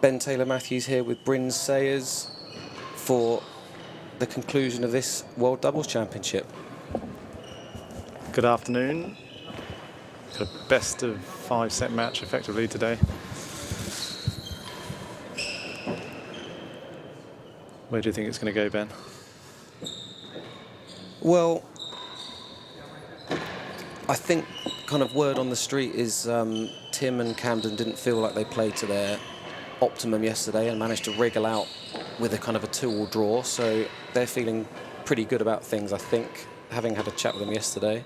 Ben Taylor-Matthews here with Bryn Sayers for the conclusion of this World Doubles Championship. Good afternoon. Got a best of 5 set match effectively today. Where do you think it's going to go, Ben? Well, I think kind of word on the street is Tim and Camden didn't feel like they played to their optimum yesterday and managed to wriggle out with a kind of a 2-all draw, so they're feeling pretty good about things, I think, having had a chat with them yesterday.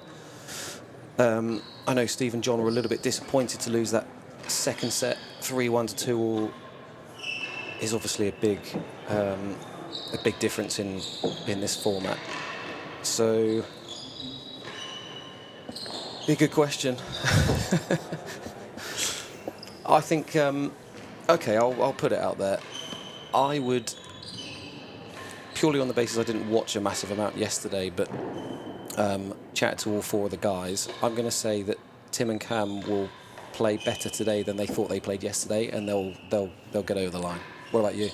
I know Steve and John were a little bit disappointed to lose that second set. 3-1 to 2-all is obviously a big difference in this format. So, be a good question. I think, okay, I'll put it out there. I would, purely on the basis I didn't watch a massive amount yesterday, but chat to all 4 of the guys, I'm going to say that Tim and Cam will play better today than they thought they played yesterday, and they'll get over the line. What about you?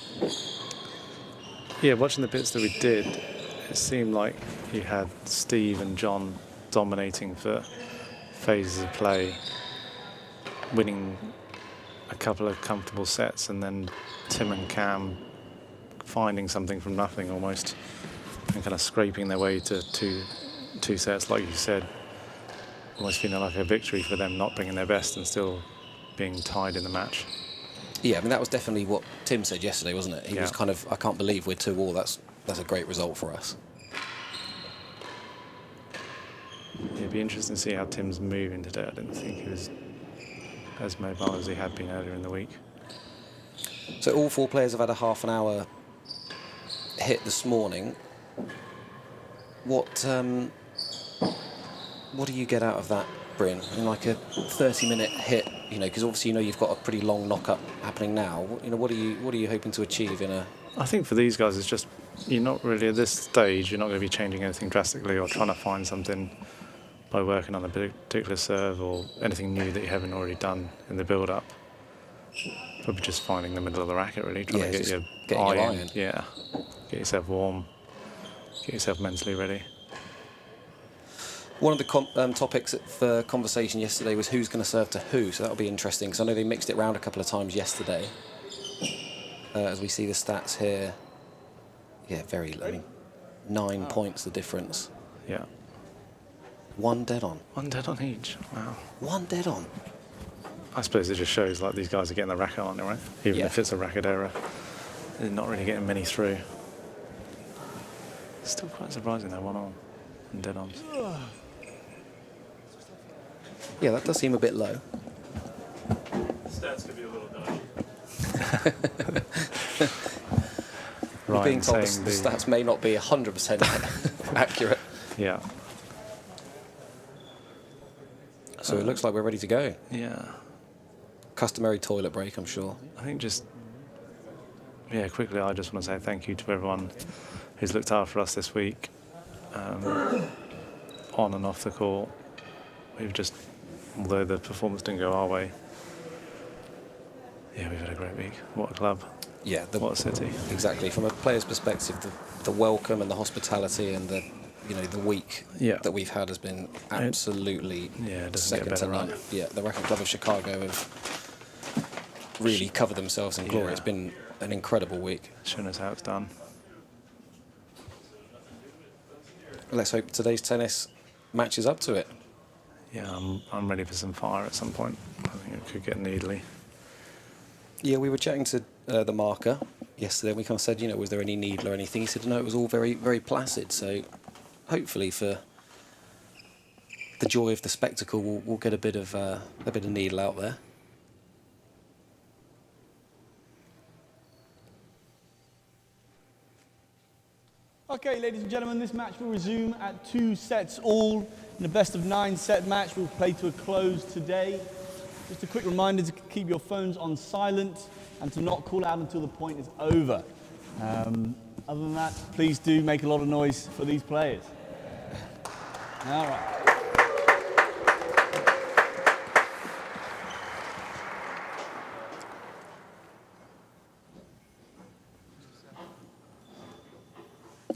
Yeah, watching the bits that we did, it seemed like you had Steve and John dominating for phases of play, winning a couple of comfortable sets, and then Tim and Cam finding something from nothing almost and kind of scraping their way to two sets, like you said, almost feeling like a victory for them, not bringing their best and still being tied in the match. Yeah, I mean, that was definitely what Tim said yesterday, wasn't it? He was kind of, I can't believe we're 2-all. That's a great result for us. Yeah, it'd be interesting to see how Tim's moving today. I didn't think he was as mobile as he had been earlier in the week. So all 4 players have had a half an hour hit this morning. What do you get out of that, Bryn? In like a 30-minute hit, you know, because obviously you know you've got a pretty long knock-up happening now. You know, what are you hoping to achieve in a? I think for these guys, it's just you're not really at this stage. You're not going to be changing anything drastically or trying to find something by working on a particular serve or anything new that you haven't already done in the build-up. Probably just finding the middle of the racket, really, trying to get your eye in. Yeah, get yourself warm, get yourself mentally ready. One of the topics for conversation yesterday was who's going to serve to who, so that'll be interesting, because I know they mixed it around a couple of times yesterday. As we see the stats here, yeah, I mean, 9 points the difference. Yeah. 1 dead on. 1 dead on each. Wow. 1 dead on. I suppose it just shows like these guys are getting the racket on, right? Even if it's a racket error, they're not really getting many through. Still quite surprising though, 1 on and dead ons. Yeah, that does seem a bit low. Stats could be a little dodgy. We're being told the stats may not be 100% accurate. Yeah. So it looks like we're ready to go. Yeah. Customary toilet break, I'm sure. I think quickly, I just want to say thank you to everyone who's looked after us this week, on and off the court. Although the performance didn't go our way, yeah, we've had a great week. What a club. Yeah. What a city. Exactly. From a player's perspective, the welcome and the hospitality and the week that we've had has been absolutely second to none. Right? Yeah, the Racquet Club of Chicago have really covered themselves in glory. It's been an incredible week. Showing us how it's done. Let's hope today's tennis matches up to it. Yeah, I'm ready for some fire at some point. I think it could get needly. Yeah, we were chatting to the marker yesterday, and we kind of said, was there any needle or anything? He said, no, it was all very, very placid. So hopefully for the joy of the spectacle, we'll get a bit of needle out there. Okay, ladies and gentlemen, this match will resume at 2 sets all in a best of 9 set match. We'll play to a close today. Just a quick reminder to keep your phones on silent and to not call out until the point is over. Other than that, please do make a lot of noise for these players. All right.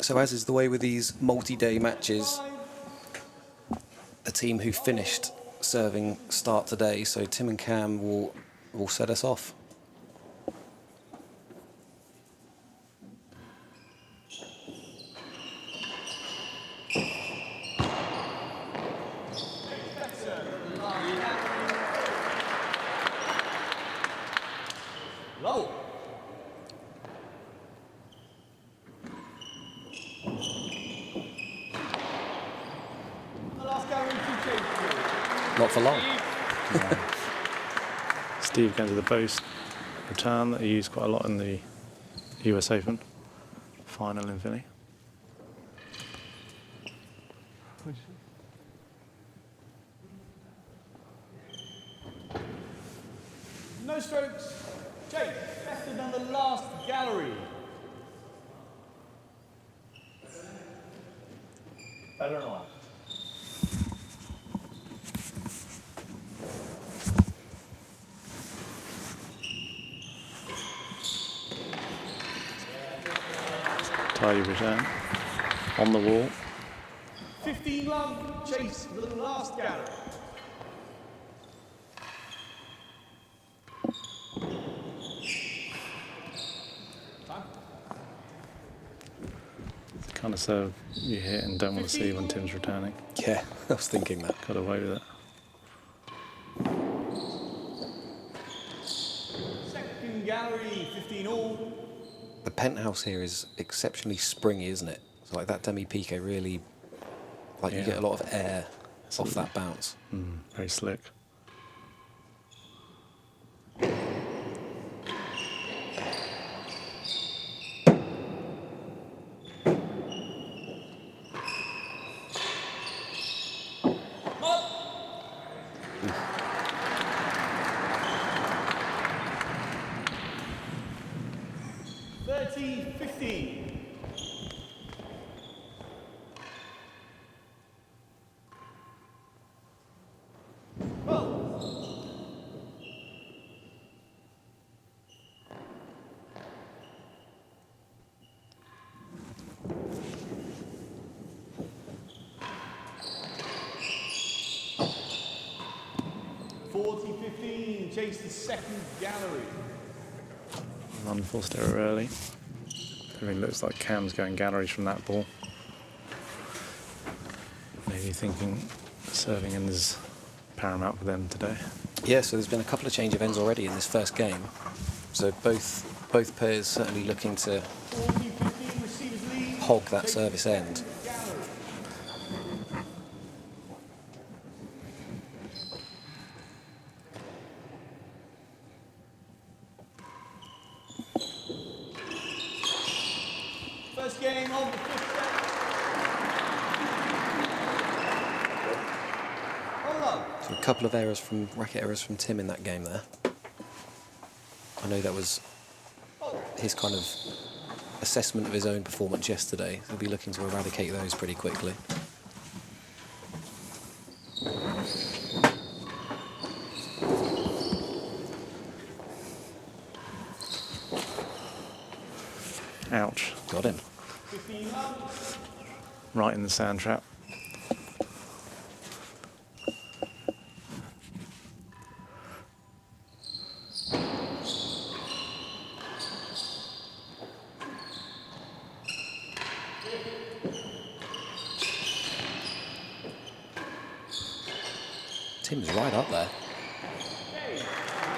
So as is the way with these multi-day matches, the team who finished serving start today, so Tim and Cam will set us off. Low. The last gallery to change. Not for long. Steve going to the post return that he used quite a lot in the US Open final in Philly. No strokes. Chase, better than the last gallery. Better than last. Tidy return on the wall. 15 love. Chase the last gallery. Kind of serve you hit and don't want to see when Tim's returning. Yeah, I was thinking that. Got away with it. Second gallery, 15 all. The penthouse here is exceptionally springy, isn't it? So like that demi-pique really, like you Yeah. get a lot of air off that bounce. Very slick. Chase the second gallery. Unforced error early. I mean, looks like Cam's going galleries from that ball. Maybe thinking serving in is paramount for them today. Yeah, so there's been a couple of change of ends already in this first game. So both pairs certainly looking to 40-15, receivers lead. hog that service end. Gallery. First game of the fifth set. Hold on. So a couple of racket errors from Tim in that game there. I know that was his kind of assessment of his own performance yesterday. He'll be looking to eradicate those pretty quickly. Ouch. Got him. 15 love. Right in the sand trap. Tim's right up there.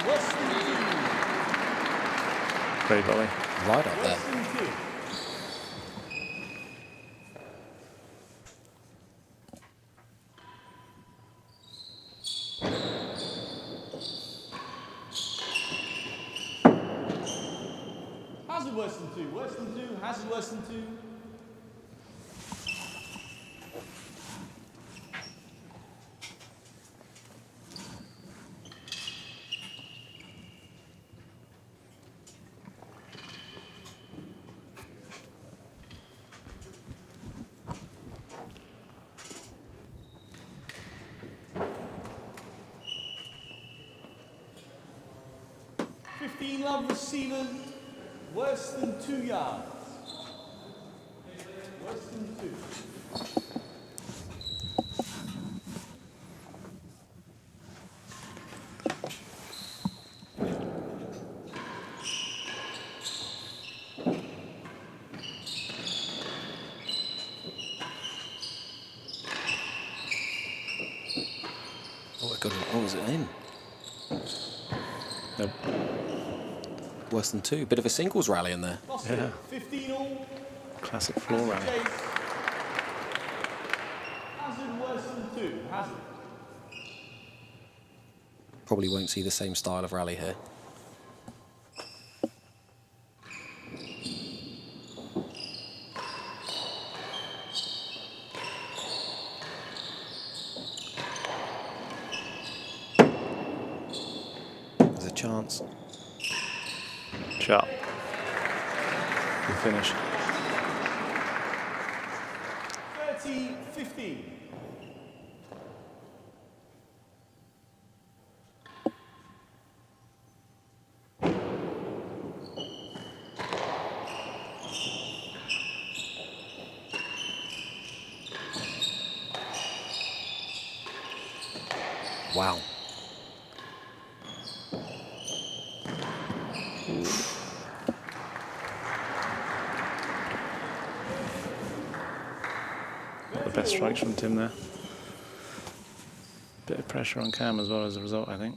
Western two. Great volley. Right up there. Western two. Hazard Western two. Western two. Hazard Western two. Love receiver, worse than 2 yards. Western 2. Oh, it got it. Oh, was it in? Nope. Worse than 2. Bit of a singles rally in there. Lost Yeah. it. 15 all. Classic floor Hazard rally. chase. Hazard Western 2. Hazard. Probably won't see the same style of rally here. There's a chance. Sharp. Good finish. 30-15. Wow. The best strikes from Tim there. Bit of pressure on Cam as well as a result, I think.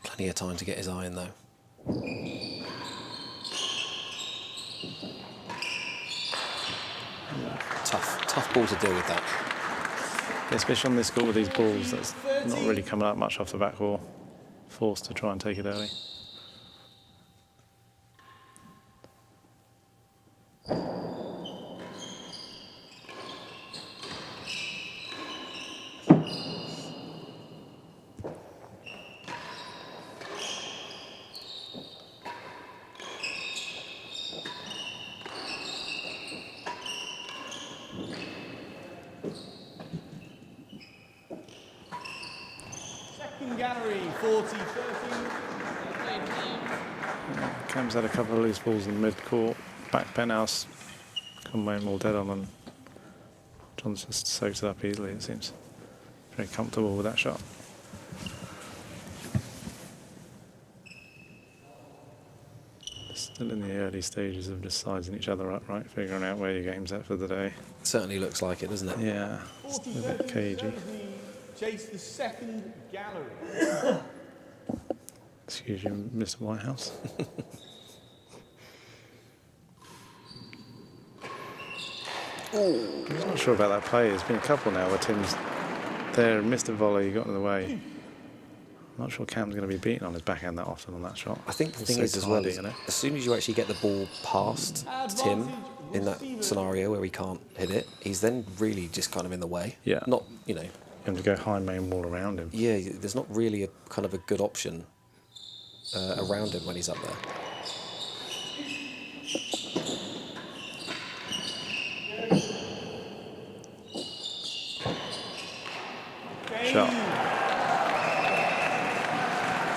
Plenty of time to get his eye in, though. Tough ball to deal with that. Especially on this court with these balls, that's not really coming up much off the back wall. Forced to try and take it early. Second gallery, 40-13. Cam's had a couple of loose balls in the mid-court. Back penthouse, come away all dead on, and John's just soaked it up easily, it seems. Very comfortable with that shot. Still in the early stages of just sizing each other up, right? Figuring out where your game's at for the day. Certainly looks like it, doesn't it? Yeah, it's a bit cagey. Chase the second gallery. Excuse you, Mr. Whitehouse. I'm not sure about that play. There's been a couple now where Tim's there, missed a volley, got in the way. I'm not sure Cam's going to be beaten on his backhand that often on that shot. I think the It's thing so is as well, tidy, is isn't it? as soon as you actually get the ball past Tim in that scenario where he can't hit it, he's then really just kind of in the way. Yeah. Not, you know, You have to go high main wall around him. yeah, there's not really a kind of a good option around him when he's up there. Shot.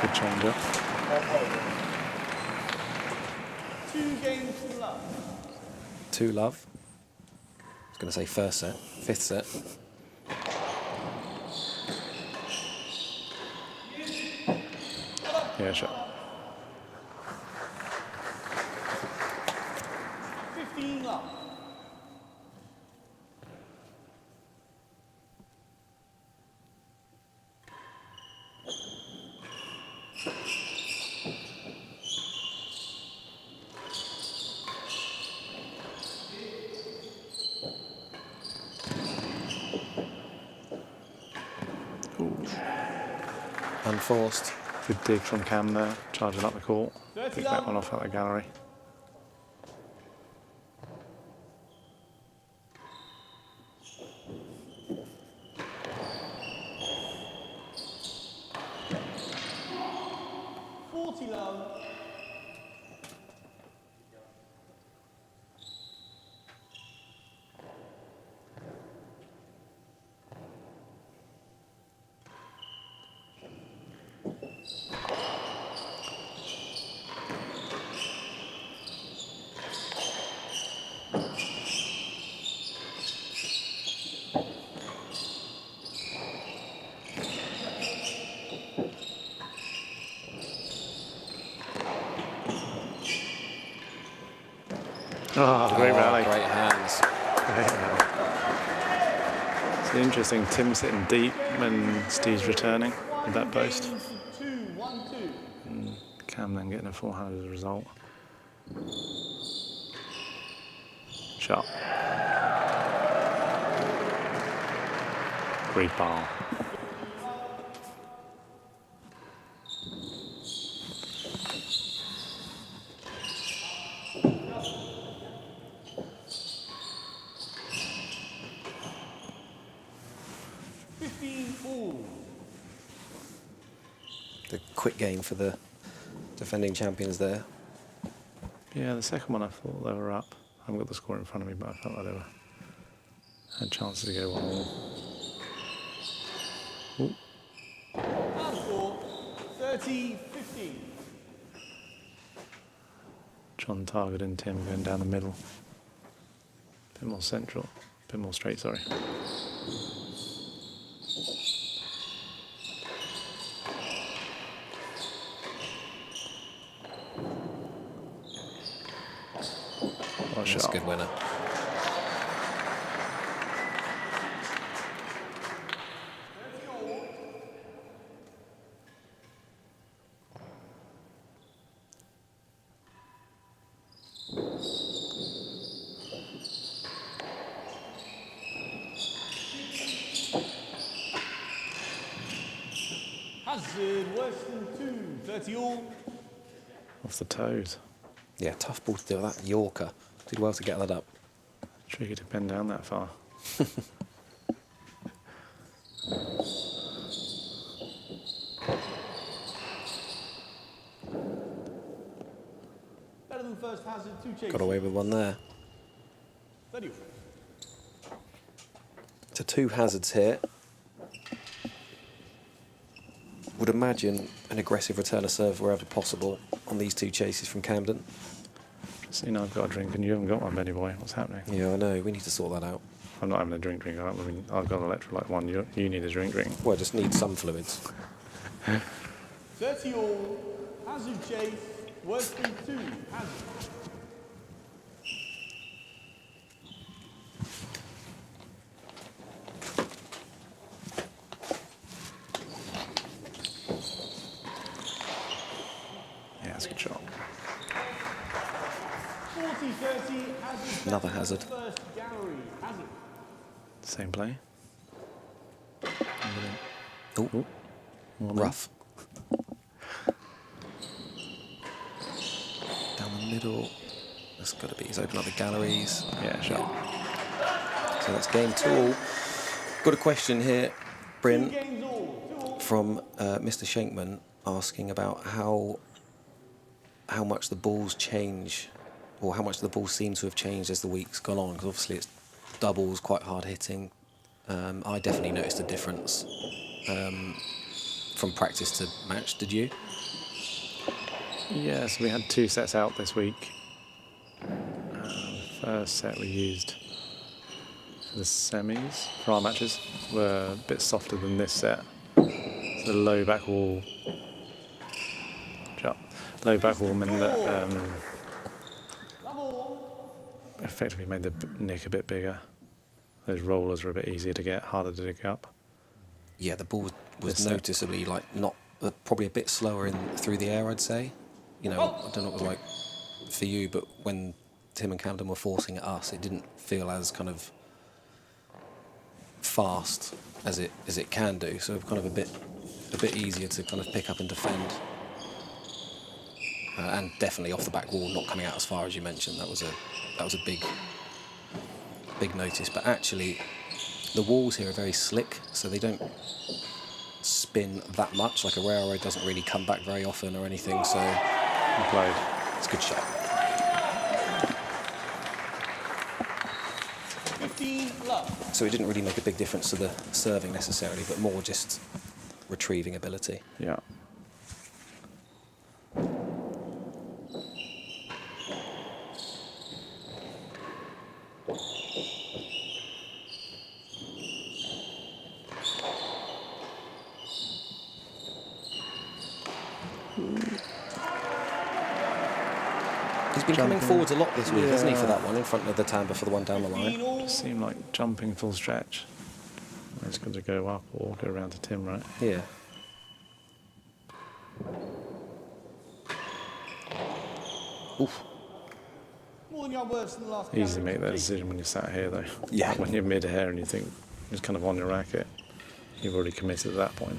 Good change up. 2 games to love. 2-love. I was going to say first set, fifth set. Yeah, shot. 15 love. Unforced. Good dig from Cam there, charging up the court. Pick that one off at the gallery. Love. Oh, great rally. Great hands. Great rally. It's interesting. Tim's sitting deep when Steve's returning with that post. And Cam then getting a forehand as a result. Shot. Great ball. The quick game for the defending champions there. Yeah, the second one I thought they were up. I haven't got the score in front of me, but I felt like they had chances to go 1-1. Ooh. 30-15. John targeting Tim going down the middle. Bit more central, bit more straight, sorry. What a That's a shot. good winner. Hazard, worse than 2. 30 all. Off the toes. Yeah, tough ball to do that. Yorker. Did well to get that up. Tricky to bend down that far. Better than first Hazard, 2 chases. Got away with one there. 30 all. So 2 hazards here. Would imagine an aggressive return of serve wherever possible on these 2 chases from Camden. Just, I've got a drink and you haven't got one, Benny boy. What's happening? Yeah, I know. We need to sort that out. I'm not having a drink. I've got an electrolyte one. You need a drink. Well, I just need some fluids. 30 all. Hazard chase, worse than 2. Hazard. Yeah, that's a good shot. 40-30. Hazard. Another hazard. First gallery. Hazard. Same play. Oh, rough. Down the middle. That's got to be. He's opened up the galleries. Yeah, shot. So that's game 2 all. Got a question here, Bryn, Games all. 2 all. from Mr. Shankman, asking about how much the balls change, or how much the balls seem to have changed as the week's gone on. Because obviously it's doubles, quite hard hitting. I definitely noticed a difference from practice to match. Did you? Yeah, so we had 2 sets out this week. The first set we used for the semis for our matches were a bit softer than this set. So the low back wall, low back wall meant that effectively made the nick a bit bigger. Those rollers were a bit easier to get, harder to dig up. Yeah, the ball was This set. noticeably probably a bit slower through the air, I'd say. I don't know what it was like for you, but when Tim and Camden were forcing at us, it didn't feel as kind of fast as it can do. So kind of a bit easier to kind of pick up and defend. And definitely off the back wall, not coming out as far as you mentioned. That was a big notice. But actually, the walls here are very slick, so they don't spin that much. Like a railroad doesn't really come back very often or anything. So Played. it's a good shot. 15 love. So it didn't really make a big difference to the serving necessarily, but more just retrieving ability. Yeah. He's been coming jumping. forwards a lot this week, hasn't he, for Yeah. that one, in front of the Tamba for the one down the line. 15 all. Seemed like jumping full stretch. It's going to go up or go around to Tim, right? Yeah. Oof. More than yard worse than the last Easy to gallery make that complete. decision when you're sat here, though. Yeah. When you're mid-air and you think it's kind of on your racket, you've already committed at that point.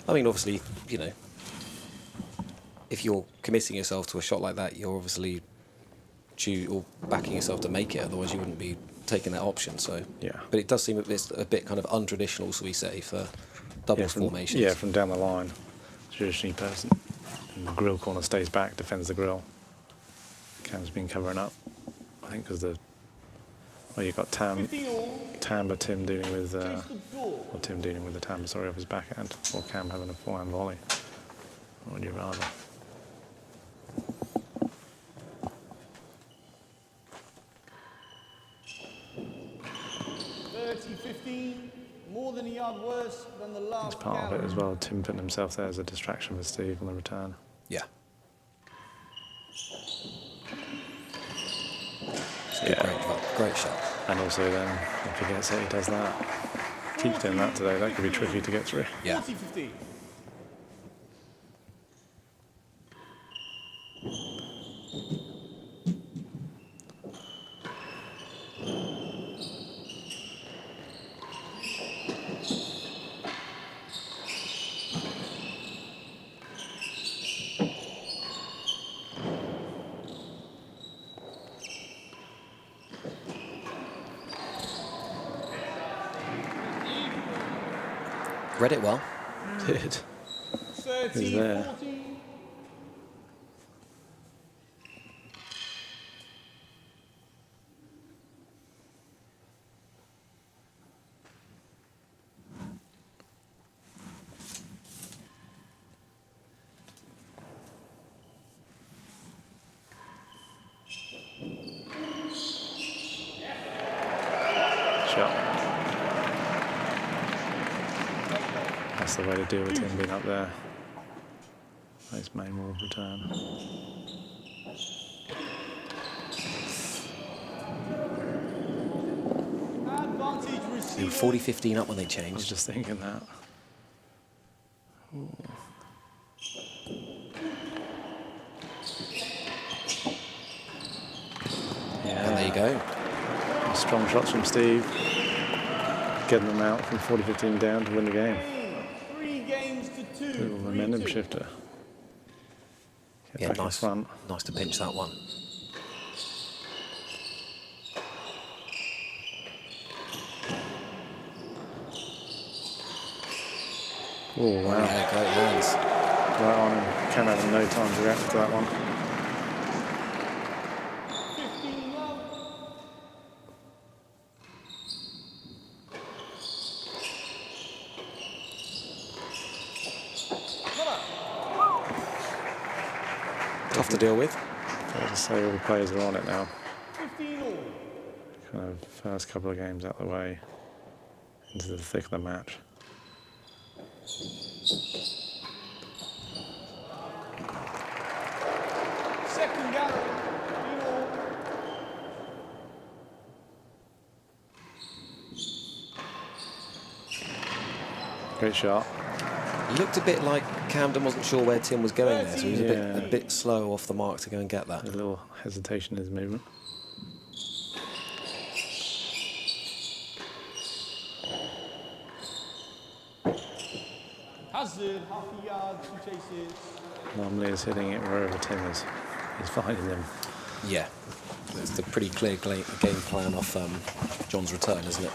I mean, obviously, you know, if you're committing yourself to a shot like that, you're obviously or backing yourself to make it. Otherwise, you wouldn't be taking that option. So, Yeah. But it does seem a bit kind of untraditional, so we say, for doubles formations. Yeah, from down the line. Traditionally, person in the grill corner stays back, defends the grill. Cam's been covering up. I think because you've got 15 all. Tamba, Tim dealing with, Chase the door. or Tim dealing with the Tamba, sorry, off his backhand, or Cam having a forehand volley. What would you rather? More than a yard worse than the last It's part of it gallery. as well. Tim putting himself there as a distraction for Steve on the return. Yeah. Great shot. And also then, if he gets it, he does that. Keeps doing that today. That could be tricky to get through. Yeah. 40-15. Read it well. Did. 30, there. 40. Shot. That's the way to deal with him being up there. Nice main wall return. Advantage They were receiver. 40-15 up when they I was changed. just thinking that. And there you go. Strong shots from Steve. Getting them out from 40-15 down to win the game. 3 games to 2. Little momentum 3-2. shifter. Get Yeah, back in nice. front. Nice to pinch that one. Oh, wow. Yeah, great hands. Right on him. Can have no time to react to that one. 15 love. Tough to deal with. Fair to say all the players are on it now. 15 all. Kind of first couple of games out the way. Into the thick of the match. Second gallery. 15 all. Great shot. It looked a bit like Camden wasn't sure where Tim was going there, so he was Yeah. a bit slow off the mark to go and get that. A little hesitation in his movement. Hazard, half a yard, 2 chases. Normally is hitting it wherever Tim is. He's finding them. Yeah. It's a pretty clear game plan off John's return, isn't it?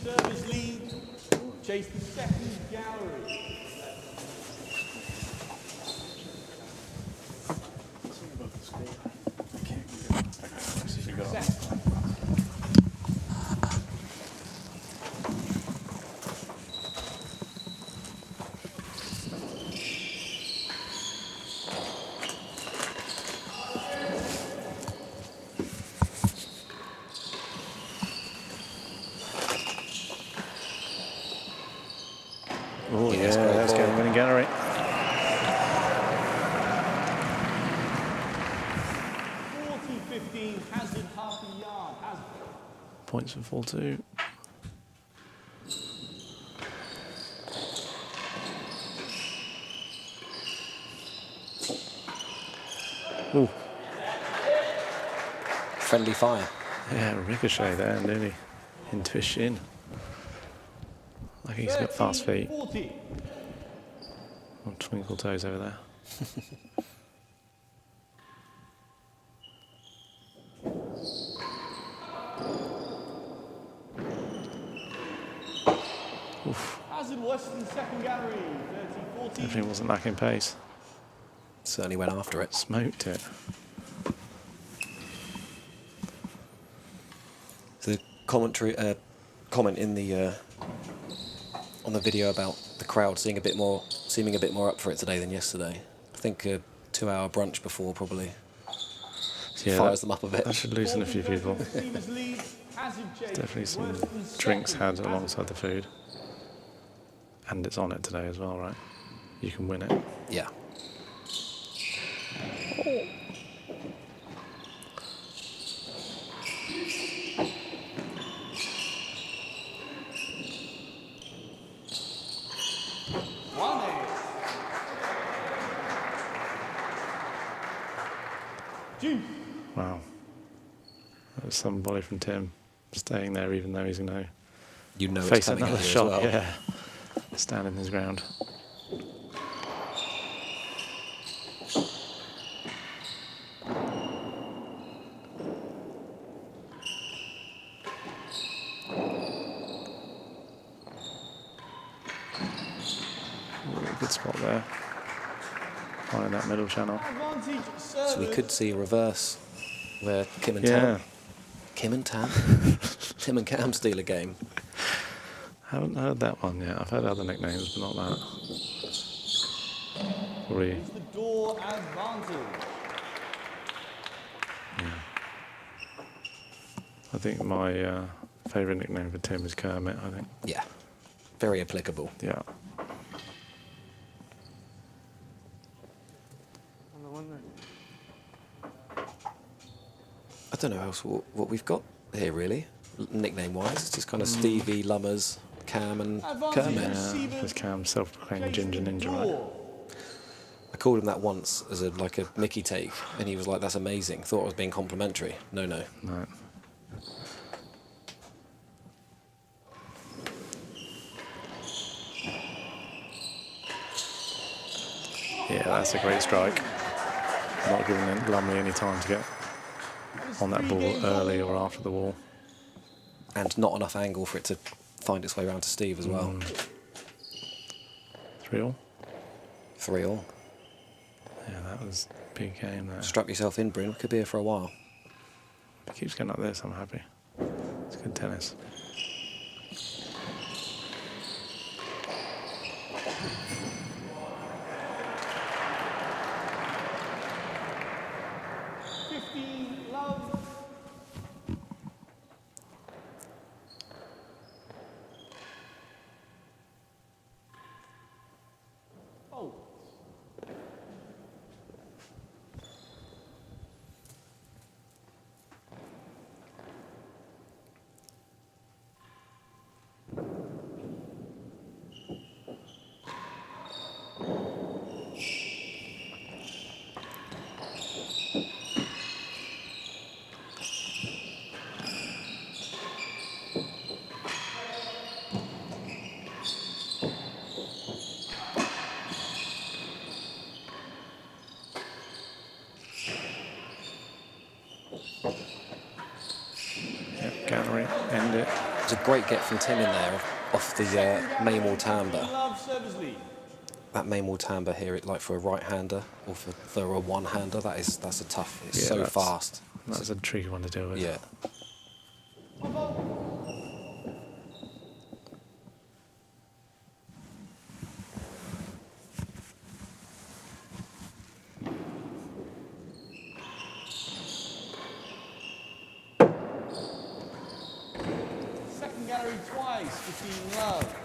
Service lead. Chase the second gallery. 15, Hazard half a yard. Hazard. Points for 4-2. Ooh, Friendly fire. yeah, ricochet there, nearly into his shin. Like he's got fast feet. 40. Or twinkle toes over there. Oof, Hazard Western second gallery. 30, 40. definitely wasn't lacking pace. Certainly went after it. Smoked it. The commentary comment in the on the video about the crowd seeming a bit more up for it today than yesterday. I think a 2-hour brunch before probably Yeah, fires them up a bit. that should loosen a few people. Receivers lead. Hazard chase. Definitely some Western drinks second. had alongside the food. And it's on it today as well, right? You can win it. Yeah. Wow. That was some volley from Tim, staying there even though he's going to You know it's face coming another at you shot. as well. Yeah, standing his ground. Ooh, good spot there. Finding that middle channel. Advantage So we service. could see a reverse where Kim and Yeah, Tam, Kim and Tam, Tim and Cam steal a game. haven't heard that one yet. I've heard other nicknames, but not that. Probably. It's the door advantage. I think my favourite nickname for Tim is Kermit, I think. Yeah. Very applicable. Yeah. I don't know else what we've got here really, nickname-wise. It's just kind of Stevie, Lummers, Cam and Advantage. Kermit. Yeah, because Cam's self-proclaimed Ginger Ninja, right? Door. I called him that once as a Mickey take, and he was like, "That's amazing." Thought I was being complimentary. No. Right. Yeah, that's a great strike. Not giving Lumley any time to get on that ball early or after the wall. And not enough angle for it to find its way around to Steve as well. 3-all. 3-all. Yeah, that was a big game there. Strap yourself in, Bryn. Could be here for a while. If he keeps getting up this, I'm happy. It's good tennis. Love. Oh. Yep, gallery, end it. It was a great get from Tim in there off the Maymore Timbre. Love service lead. That Maymore Timbre here, like for a right-hander or for a one-hander, that's a tough. It's Yeah, so that's- fast. That's a tricky one to deal with. Yeah. Second gallery twice. 15 love.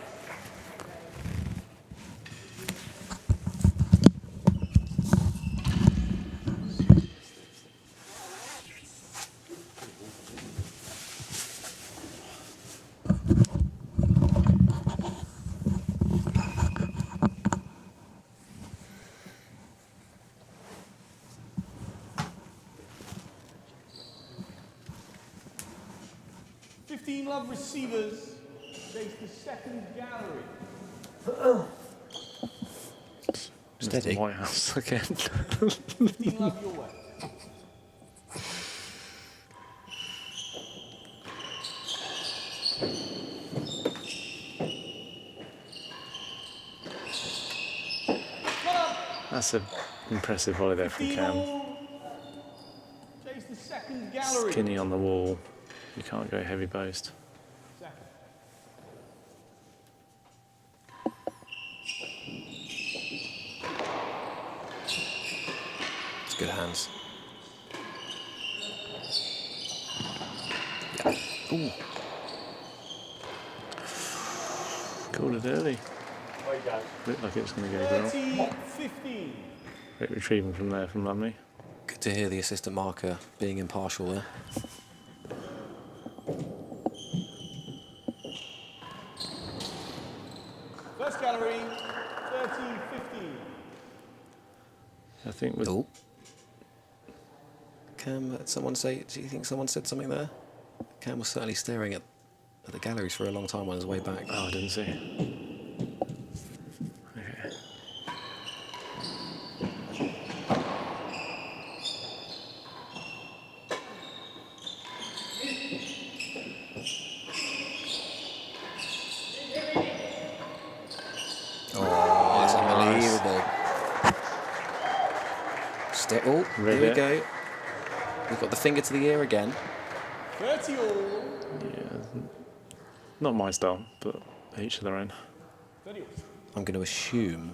15 love receivers. Chase the second gallery. Steady. Mr. White House again. 15 love your way. That's an impressive volley there from 15 Cam. all. Chase the second gallery. Skinny on the wall. You can't go heavy boast. Second. It's good hands. Ooh. Called it early. Looked like it was going to go well. 30-15. Great retrieving from there from Lumley. Good to hear the assistant marker being impartial there. First gallery, 30-15. I think with Oh. Cam, someone say, do you think someone said something there? Cam was certainly staring at the galleries for a long time on his way back. oh, I didn't see. Okay. Oh, it's unbelievable. Oh, Read here we it. go. We've got the finger to the ear again. 30 all. Yeah, not my style, but each of their own. 30 all. I'm going to assume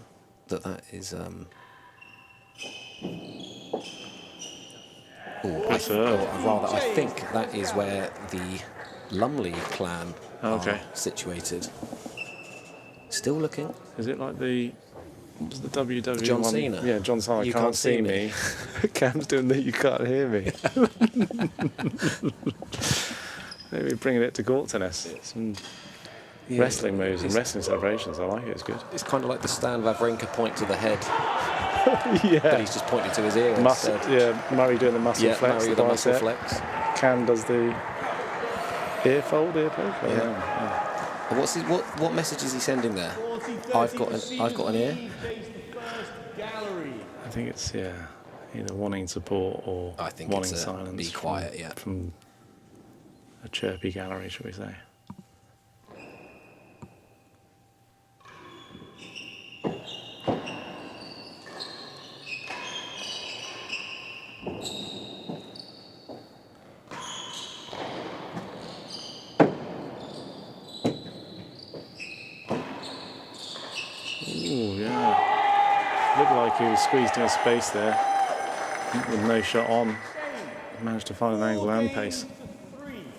that that is. I think that is where the Lumley clan Okay. are situated. Still looking. Is it like the what was the WWE John one? Cena. Yeah, John Cena. You Can't see me. Cam's doing that. You can't hear me. Maybe bringing it to court tennis. Some wrestling moves and it's- wrestling celebrations. I like it. It's good. It's kind of like the Stan Wawrinka point to the head, but Yeah. he's just pointing to his ear Muscle. instead. Yeah. Murray doing the muscle Yeah, flex. Murray with the the muscle bicep. flex. Cam does the ear fold, ear poke. I don't Yeah. know. And what message is he sending there? 40-30 I've got an ear. Chase the first gallery. I think it's either wanting support or I think wanting it's silence. be quiet, yeah. From a chirpy gallery, shall we say? Ooh, yeah. Looked like he was squeezed in a space there with no shot on. Managed to find an angle and pace.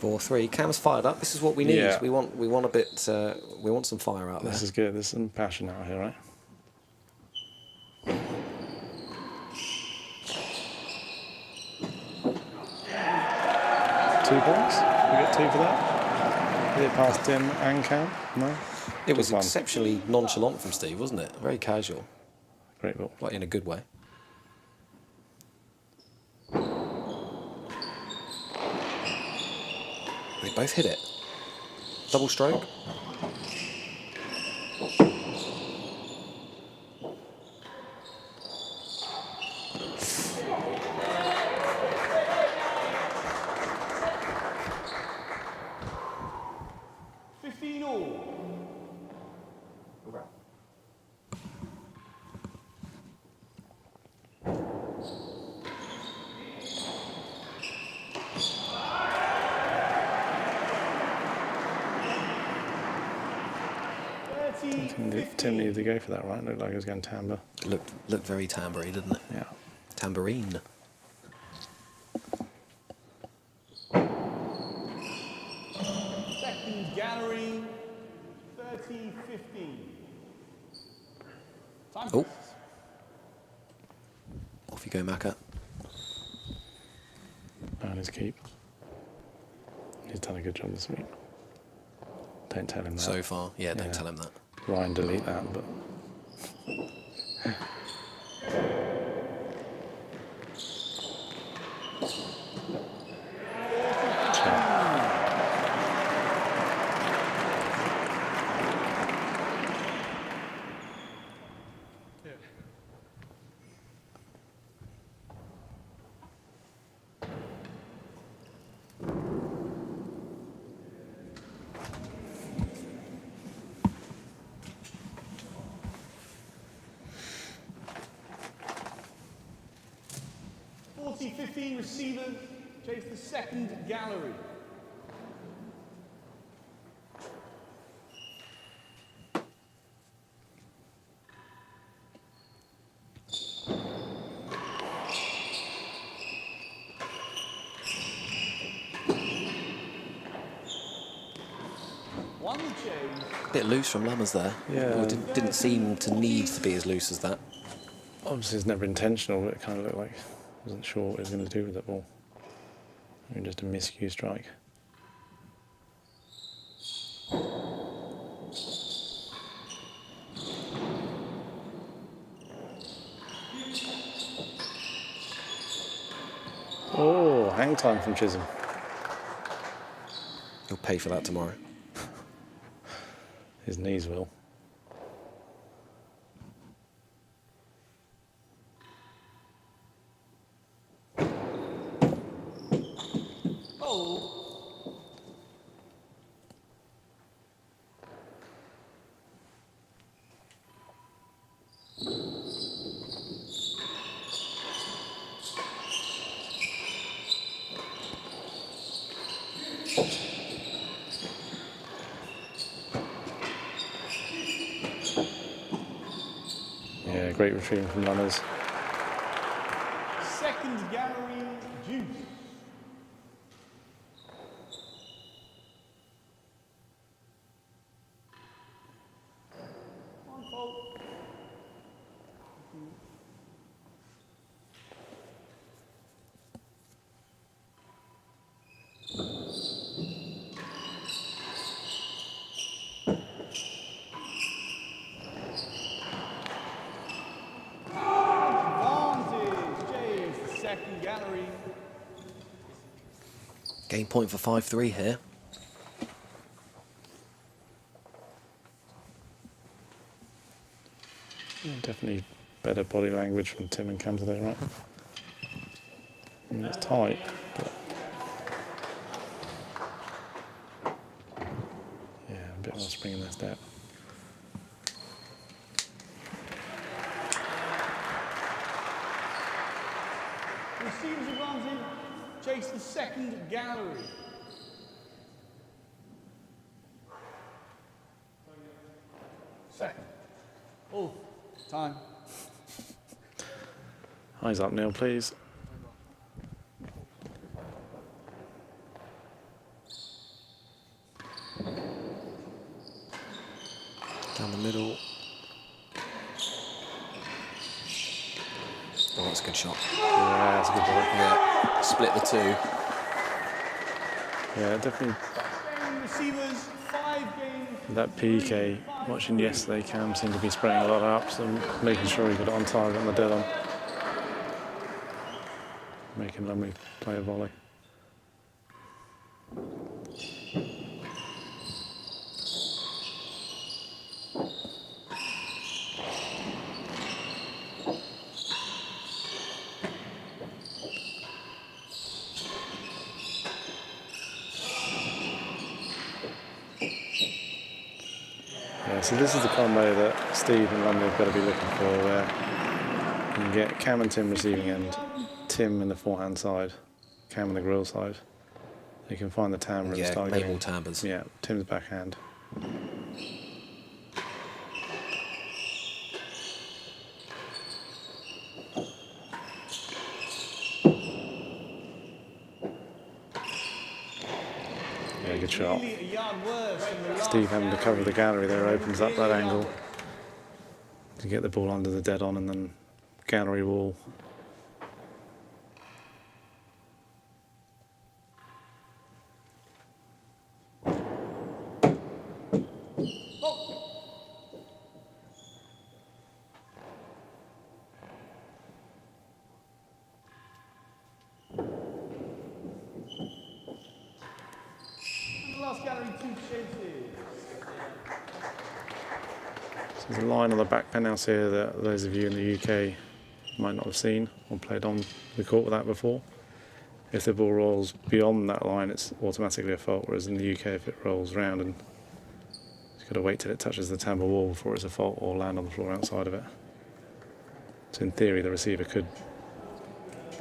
4-3. Cam's fired up. This is what we need. Yeah. We want a bit. We want some fire out there. This is good. There's some passion out here, right? Two points? We get two for that? Did it past Tim and Cam? No? It was Just one. exceptionally nonchalant from Steve, wasn't it? Very casual, Great ball. like in a good way. They both hit it. Double stroke. Tim needed to go for that, right? Looked like he was going timbre. Looked very tambourine, didn't it? Yeah. Tambourine. Second gallery, 30-15. Time Oh. passes. Off you go, Macca. And his keep. He's done a good job this week. Don't tell him that. So far, yeah. Don't Yeah. tell him that. Ryan, delete that, but 60-15 receivers chase the second gallery. Won the chase. A bit loose from Lammers there. Yeah. Well, it didn't seem to need to be as loose as that. Obviously, it's never intentional, but it kind of looked like he wasn't sure what he was going to do with the ball. Maybe just a miscue strike. Oh, hang time from Chisholm. He'll pay for that tomorrow. His knees will. Oh. Yeah, great retrieving from Lammers. Second gallery juice. On fault. Advantage. Chase, second gallery. Game point for 5-3 here. Yeah, definitely better body language from Tim and Cam today, right? I mean, it's tight, but yeah, a bit more spring in their step. Receivers advantage. Chase the second gallery. Second. Oh, time. Eyes up, Neil, please. Down the middle. Oh, that's a good shot. Yeah, that's a good ball. Yeah, split the two. Yeah, definitely. Receivers, 5 games. That PK, watching yesterday, Cam seemed to be spraying a lot of ups and making sure he got it on target on the dead on. Making Lumley play a volley. Yeah, so this is the combo that Steve and Lumley have got to be looking for, where you can get Cam and Tim receiving end, Tim in the forehand side, Cam in the grill side. You can find the timbre and Yeah, start make getting, more timbers. yeah, Tim's backhand. Yeah, good shot. Nearly a yard worse than the last Steve having to cover the gallery there gallery. opens up that angle to get the ball under the dead on and then gallery wall. And the last gallery, 2 chases. So there's a line on the back panels here that those of you in the UK might not have seen or played on the court with that before. If the ball rolls beyond that line, it's automatically a fault, whereas in the UK, if it rolls round, and you've got to wait till it touches the tambour wall before it's a fault or land on the floor outside of it. So in theory, the receiver could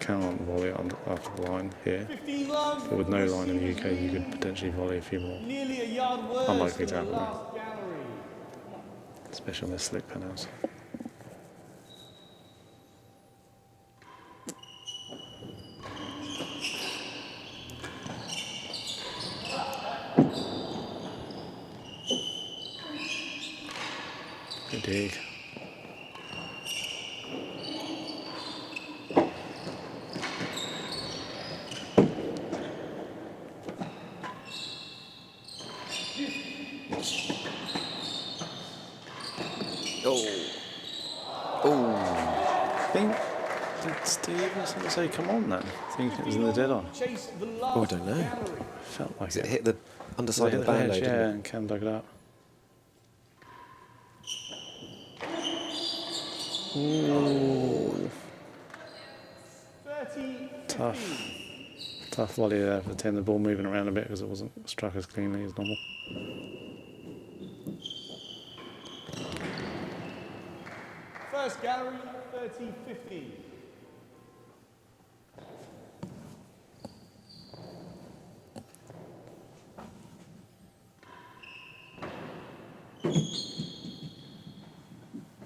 can't volley after the line here. 15 love. But with no line in the UK, you could potentially volley a few more. Nearly a yard worse Unlikely than to the happen, last gallery. Especially on the slick panels. Good dig. Oh, Think, did Steve sort of say, come on then? I think it was in the dead on. Chase the last oh, I don't know. gallery. Felt like It hit the underside of the band, though, yeah, didn't it? and Cam dug it up. Ooh, 30. tough volley there for Tim. The ball moving around a bit because it wasn't struck as cleanly as normal. First gallery, 30-15.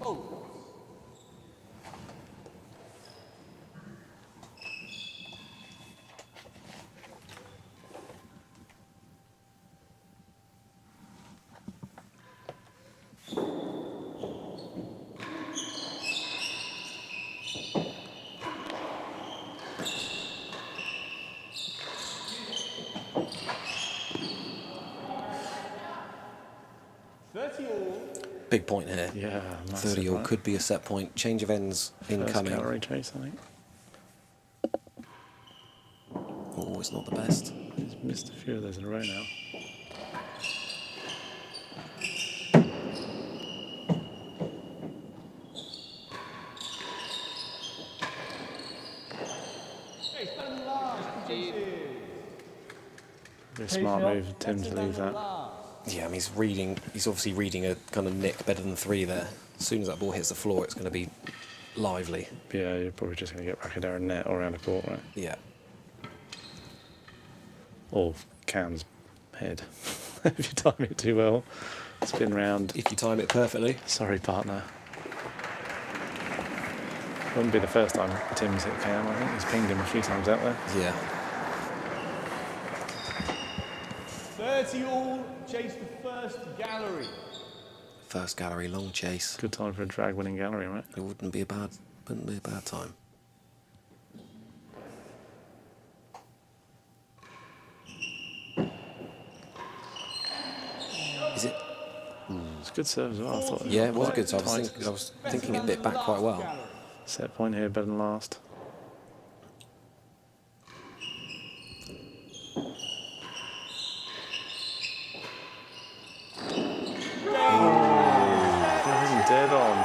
Oh. Big point here. Yeah, 30 all could be a set point. Change of ends incoming. Gallery chase, I think. Oh, it's not the best. He's missed a few of those in a row now. Very smart move, Tim, to leave that. Yeah, I mean, he's obviously reading a kind of nick better than 3 there. As soon as that ball hits the floor, it's going to be lively. Yeah, you're probably just going to get back there and net or around the court, right? Yeah. Or Cam's head. If you time it too well, spin round. If you time it perfectly. Sorry, partner. Wouldn't be the first time Tim's hit Cam. I think he's pinged him a few times out there. Yeah. 30 all, chase the first gallery. First gallery, long chase. Good time for a drag winning gallery, right? It wouldn't be a bad time. Is it? It's a good serve as well, I thought. Yeah, it was a good serve. I was thinking it bit back quite well. Set point here, better than last. Dead on.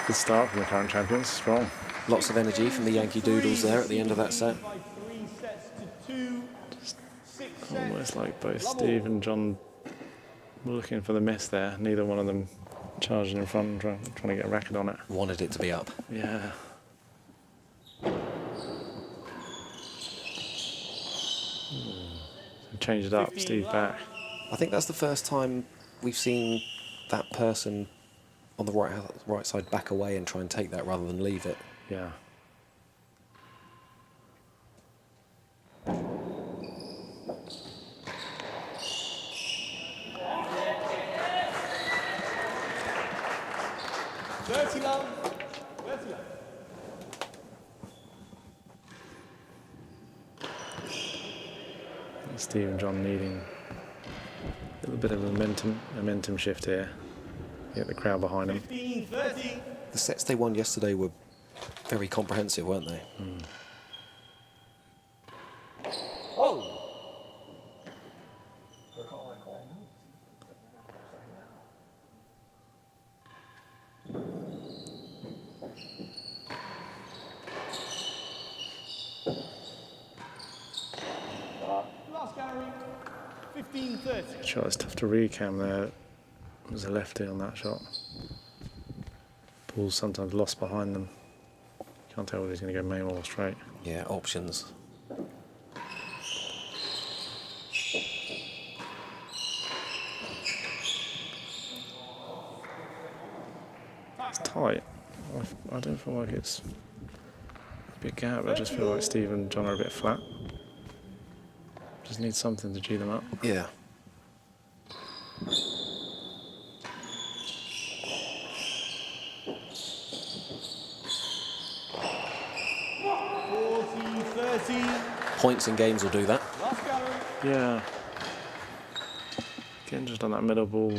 Good start from the current champions, strong. Lots of energy from the Yankee Doodles there at the end of that set. Almost like both Steve and John were looking for the miss there. Neither one of them charging in front and trying to get a racket on it. Wanted it to be up. Yeah. Change it up, Steve back. I think that's the first time we've seen that person on the right side back away and try and take that rather than leave it. Yeah. Steve and John needing a little bit of momentum shift here. Get the crowd behind them. 15-30. The sets they won yesterday were very comprehensive, weren't they? Oh! Last gallery, 15-30. Shot is tough to recam there. There's a lefty on that shot. Ball's sometimes lost behind them. Can't tell whether he's going to go main or straight. Yeah, options. It's tight. I don't feel like it's a big gap. I just feel like Steve and John are a bit flat. Just need something to G them up. Yeah. Points in games will do that. Yeah. Getting just on that middle ball.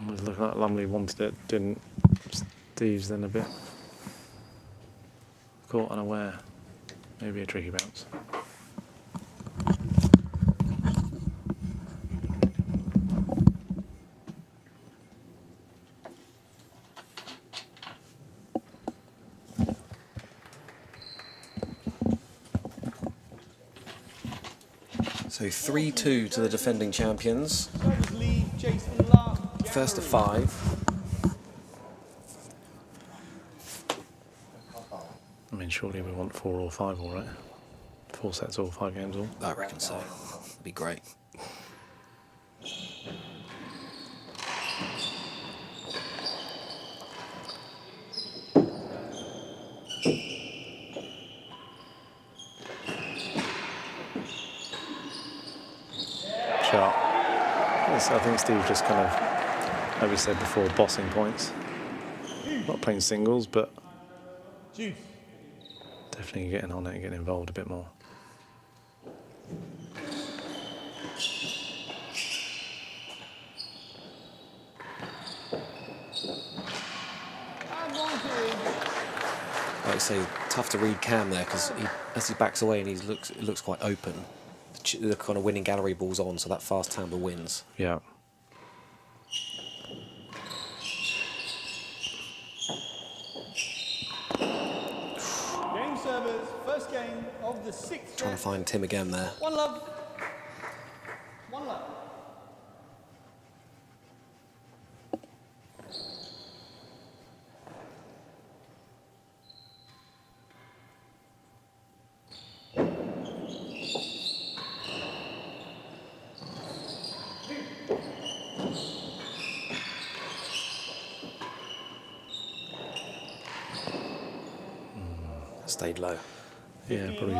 Was looking like Lumley wanted it, didn't. Steve's then a bit caught unaware. Maybe a tricky bounce. So 3-2 to the defending champions. First to 5. I mean, surely we want 4 or 5 all, right? 4 sets all, 5 games all. I reckon so. That'd be great. Sharp. Yes, I think Steve just kind of, like we said before, bossing points. Not playing singles, but definitely getting on it and getting involved a bit more. Like I say, tough to read Cam there because as he backs away and it looks quite open. The kind of winning gallery ball's on, so that fast timber wins. Yeah. Game servers, first game of the 6th. Trying to find Tim again there. 1 love. 1 love. Stayed low. Yeah, probably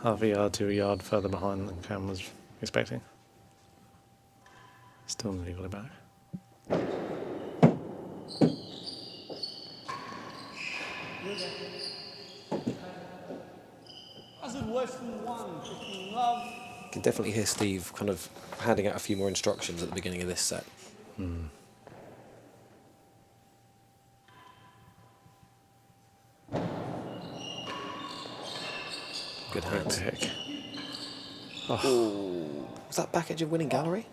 half a yard to a yard further behind than Cam was expecting. Still nearly got it back. Hazard worse than 1. 15 love. You can definitely hear Steve kind of handing out a few more instructions at the beginning of this set. Good hands. Pick. Ooh. Was that back edge of winning gallery?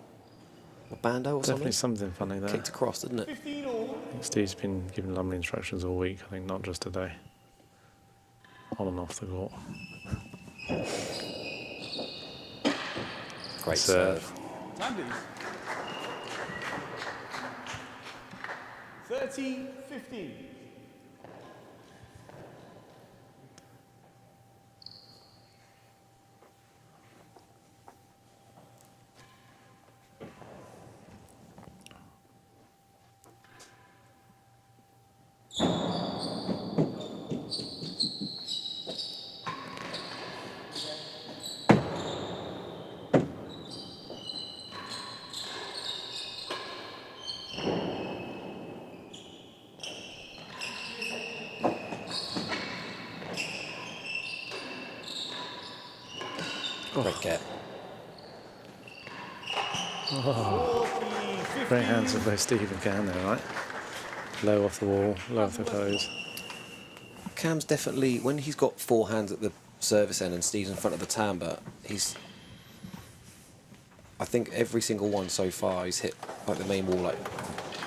Or bando or Definitely something? something funny there. Kicked across, didn't it? 15 all. Steve's been giving Lumley instructions all week, I think, not just today. On and off the court. Great Serve. serve. Time, please. 30-15. Great get. Great hands of both Steve and Cam there, right? Low off the wall, low off the toes. Cam's definitely, when he's got 4 hands at the service end and Steve's in front of the timbre, I think every single one so far he's hit like the main wall like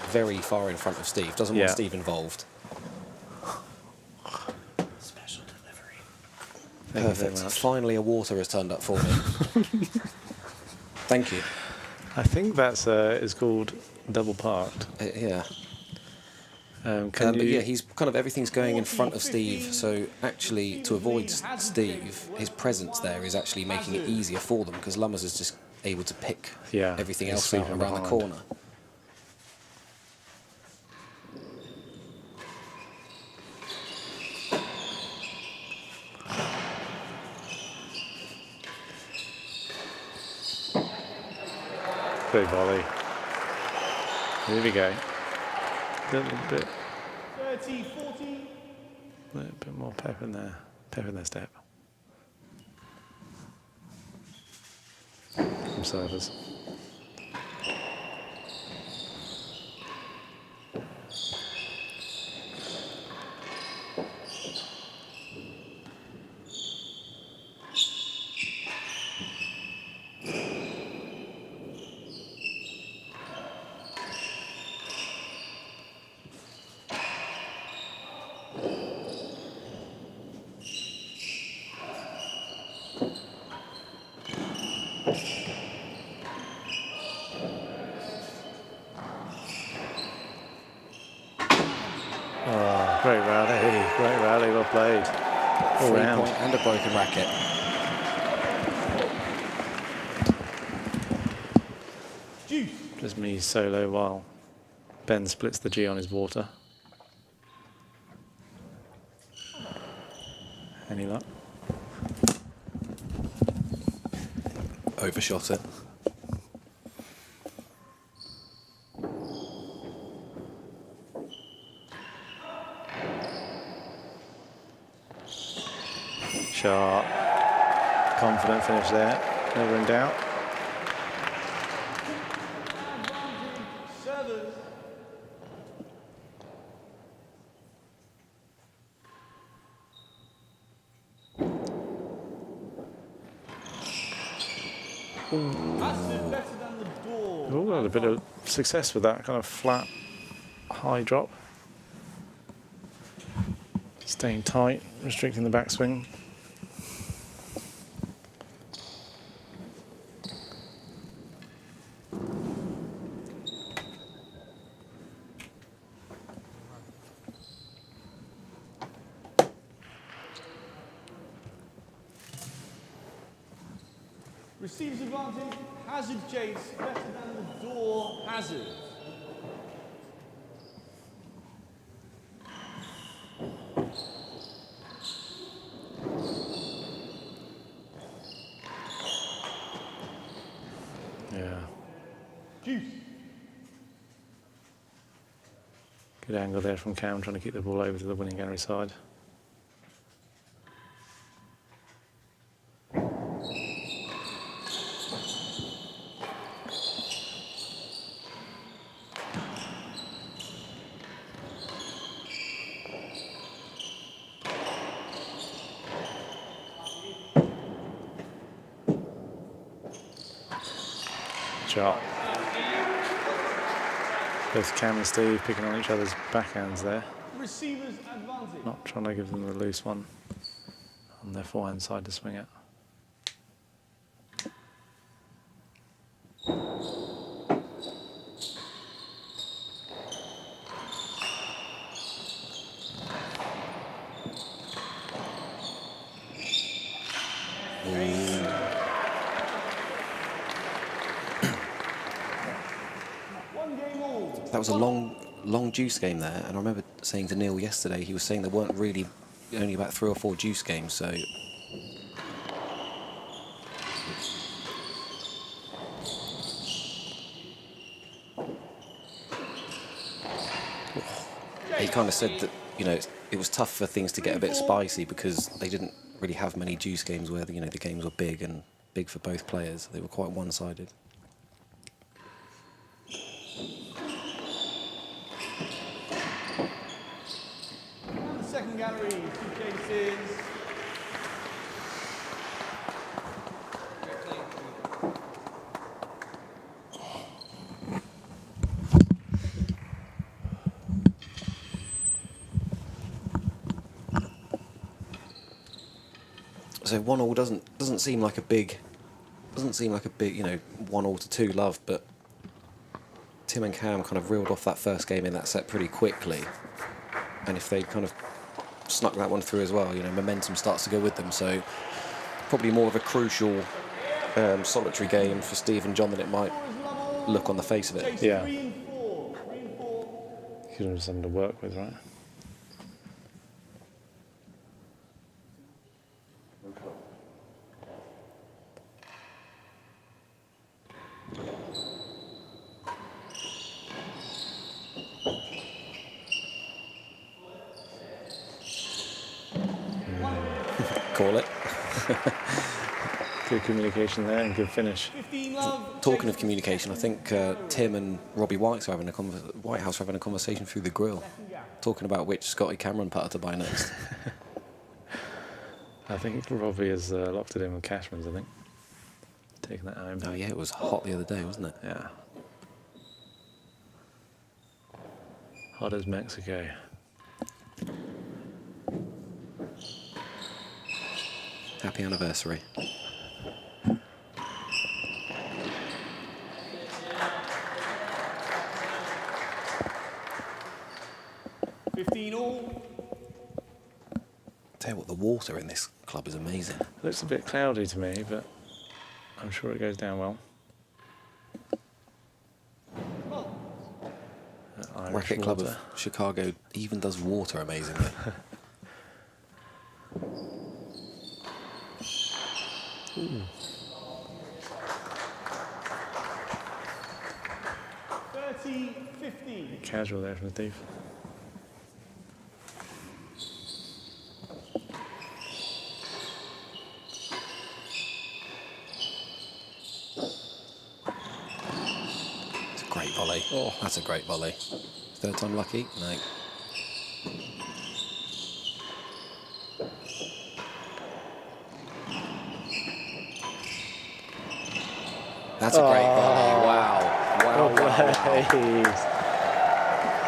very far in front of Steve. Doesn't want Yeah. Steve involved. Special delivery. Thank you very Perfect. much. Finally a water has turned up for me. Thank you. I think that's is called double parked. Yeah. Can But you? yeah, he's kind of everything's going in front of Steve. So actually, to avoid Steve, his presence there is actually making it easier for them because Lummers is just able to pick Yeah, everything he's else out sweeping around the behind. corner. Great volley. Here we go. A little bit, 30, 40. little bit more pep in there. Pep in their step. From servers. Great rally, well played. All 3 round. point and a broken racket. Juice. Just me solo while Ben splits the G on his water. Any luck? Overshot it. Sharp. Confident finish there. Never in doubt. Servers. Hassel better than the door. Oh, got a bit of success with that kind of flat, high drop. Staying tight, restricting the backswing. Receives advantage. Hazard chase better than the door. Hazard. Yeah. Juice. Good angle there from Cam, trying to keep the ball over to the winning gallery side. Sharp. Both Cam and Steve picking on each other's backhands there. Receiver's advantage. Not trying to give them the loose one on their forehand side to swing at. One game all. That was a long juice game there, and I remember saying to Neil yesterday, he was saying there weren't really only about 3 or 4 juice games, so he kind of said that, you know, it was tough for things to get a bit spicy because they didn't really have many juice games where, you know, the games were big and big for both players. They were quite one-sided. And the second gallery. 2 chases. So 1-1 doesn't seem like a big, you know, 1-1 to 2 love, but Tim and Cam kind of reeled off that first game in that set pretty quickly. And if they kind of snuck that one through as well, you know, momentum starts to go with them. So probably more of a crucial solitary game for Steve and John than it might look on the face of it. Yeah. 3 and 4. 3 and 4. Gives them something to work with, right? Call it. Good communication there and good finish. 15 love. Talking of communication, I think Tim and Robbie Whitehouse are having a conversation through the grill, talking about which Scotty Cameron putter to buy next. I think Robbie has locked it in with Cashman's, I think. Taking that home. Oh yeah, it was hot the other day, wasn't it? Yeah. Hot as Mexico. Happy anniversary. All. Tell you what, the water in this club is amazing. Looks a bit cloudy to me, but I'm sure it goes down well. Irish Racket Club water. of Chicago even does water amazingly. Ooh. 30-15. Casual there from Steve. It's a great volley. Oh. That's a great volley. Third time lucky? No. That's a great volley. Wow. Wow, wow, wow.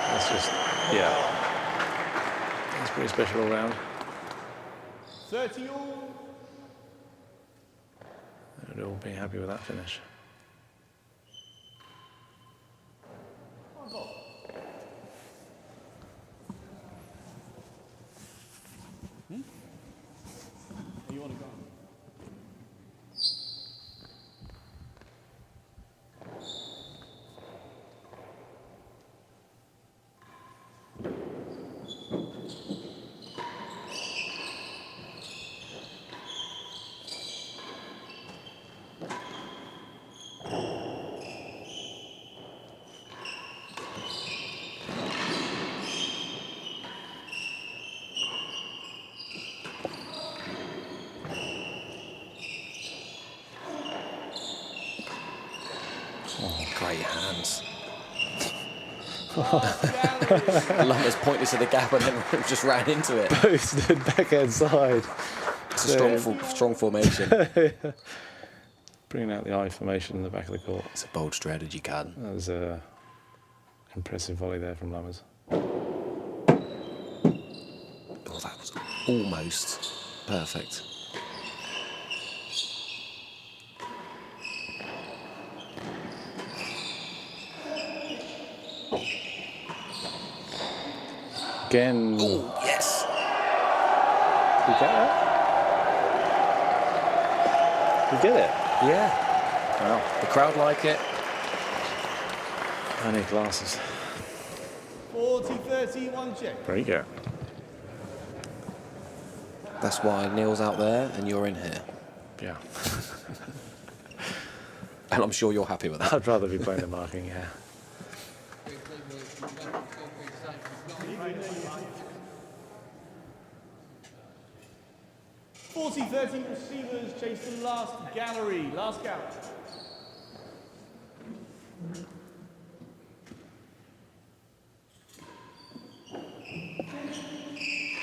That's just, yeah. That's pretty special all round. 30 all. They'd all be happy with that finish. You want to go? Oh, great hands. Lummers pointed to the gap and then just ran into it. Posted backhand side. It's a strong formation. Bringing out the I formation in the back of the court. It's a bold strategy, Carden. That was a impressive volley there from Lummers. Oh, that was almost perfect. Again. Oh, yes. You get that? You get it? Yeah. Wow. The crowd like it. I need glasses. 40-30, one check. There you go. That's why Neil's out there and you're in here. Yeah. And I'm sure you're happy with that. I'd rather be playing the marking, yeah. Receivers chase the last gallery. Last gallery.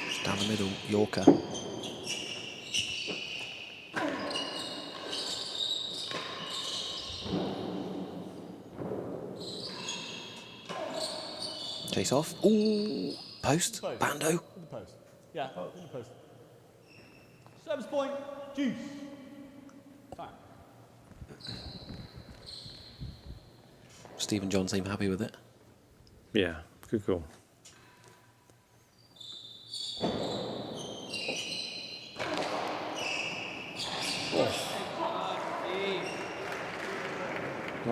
Just down the middle, Yorker. Chase off. Ooh, post. Bando. The post. Yeah, the post. Service point. Juice. Fine. Steve and John seem happy with it. Yeah, good call.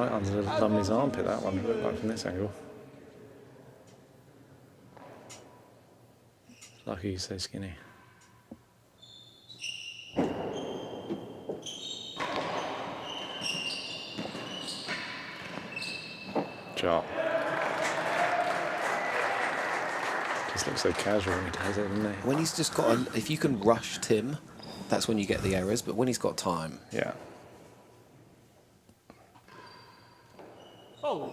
right under Lumley's armpit, that one, it looked like from this angle. Lucky he's so skinny. Chop. Just looks so casual when he does it, doesn't he? When he's just got a, if you can rush Tim, that's when you get the errors, but when he's got time. Yeah. Oh.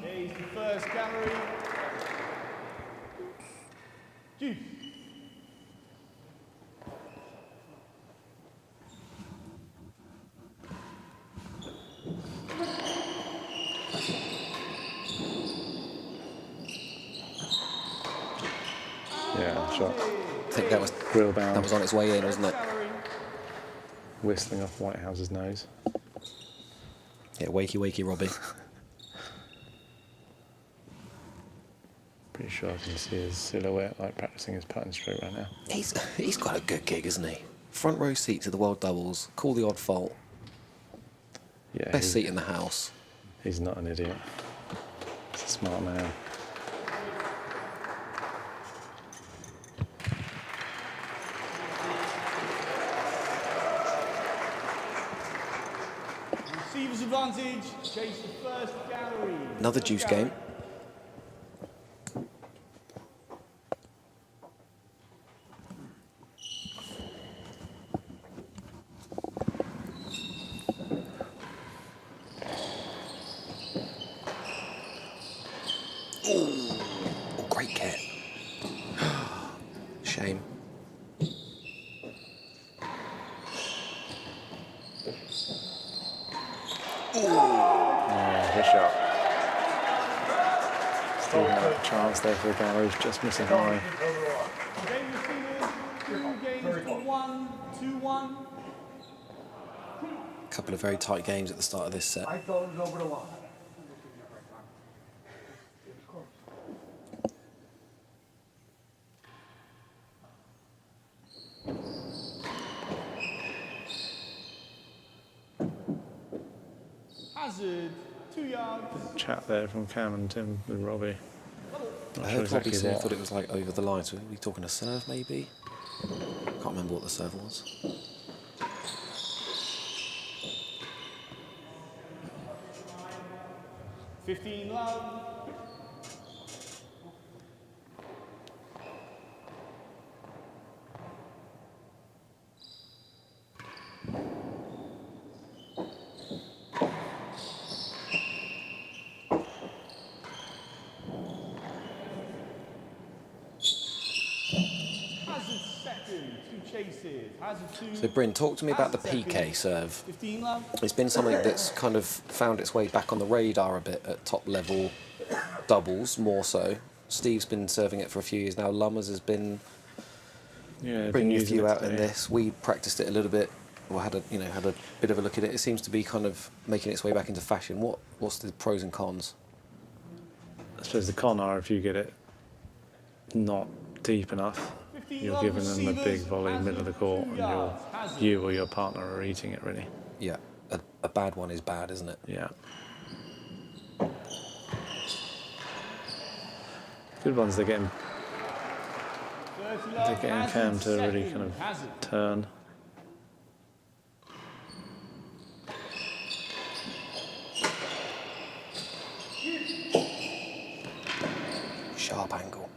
Here's the first gallery. Juice. Yeah, shot. I think that was Grill bound. that was on its way in, wasn't it? Gallery. Whistling off Whitehouse's nose. Yeah, wakey, wakey, Robbie. Pretty sure I can see his silhouette like practicing his pattern stroke right now. He's got a good gig, isn't he? Front row seat to the World Doubles. Call the odd fault. Yeah, Best seat in the house. he's not an idiot. He's a smart man. Receiver's advantage. Chase the first gallery. Another juice game. Oh, great cat. Shame. Yeah, good shot. Still got a chance there for the galleries, just missing high. Game receivers. 2 games to 1, 2-1. Couple of very tight games at the start of this set. I thought it was over the line. Hazard. 2 yards. Chat there from Cam and Tim with Robbie. Not I sure heard Robbie exactly say, I what. thought it was like over the line. So are we talking a serve maybe? Can't remember what the serve was. $15 love. Hazard second. 2 chases. Hazard 2. So Bryn, talk to me about the Hazard PK second. serve. 15 love. It's been something that's kind of found its way back on the radar a bit at top level doubles, more so. Steve's been serving it for a few years now. Lummers has been Yeah, bringing a been using few it out in today. this. We practiced it a little bit, or had a bit of a look at it. It seems to be kind of making its way back into fashion. What's the pros and cons? I suppose the con are if you get it not deep enough, 15 you're love giving them a big receivers. volley middle of the court, 2 and yards. Hazard. you or your partner are eating it really. Yeah, a bad one is bad, isn't it? Yeah. Good ones. They're getting 30 love. Cam Hazard to really second. kind of Hazard. turn. Sharp angle.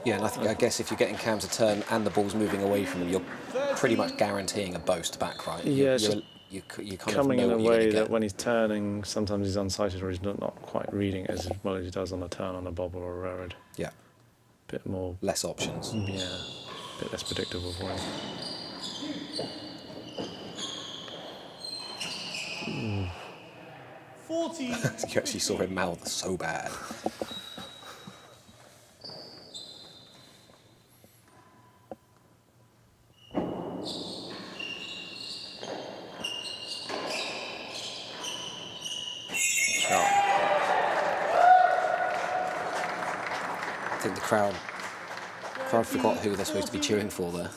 Yeah, and I guess if you're getting Cam to turn and the ball's moving away from him, you're pretty much guaranteeing a boast back, right? Yeah, it's you kind Coming of in know a what you're way gonna that get. when he's turning, sometimes he's unsighted or he's not quite reading it as well as he does on a turn on a bobble or a railroad. Yeah, Bit more, less options. yeah, bit less predictable for him. 40. You actually saw him mouth so bad. shot. I think the crowd forgot who they're supposed to be cheering for there.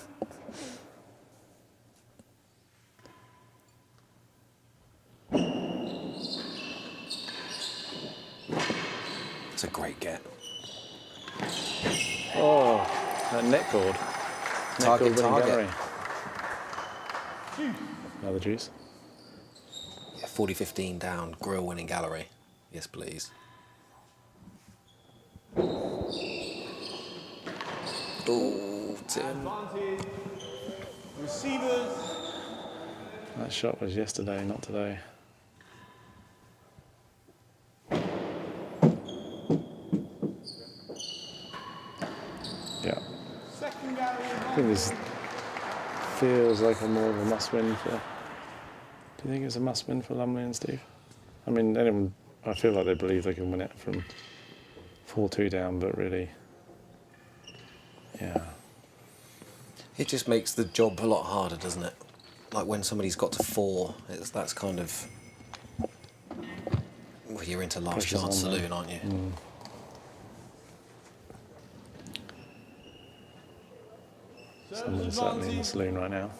It's a great get. Oh, that net cord. Target, target. Gallery. Another juice. Yeah, 40-15 down, Grill winning gallery. Yes, please. Oh, Tim. Advantage. Receivers. That shot was yesterday, not today. Yeah. Second gallery I think this feels like a more of a must-win for... Do you think it's a must-win for Lumley and Steve? I mean, anyone... I feel like they believe they can win it from 4-2 down, but really... Yeah. It just makes the job a lot harder, doesn't it? Like when somebody's got to 4, that's kind of... Well, you're into last Pressure's chance on them. saloon, aren't you? Someone's certainly in the saloon right now.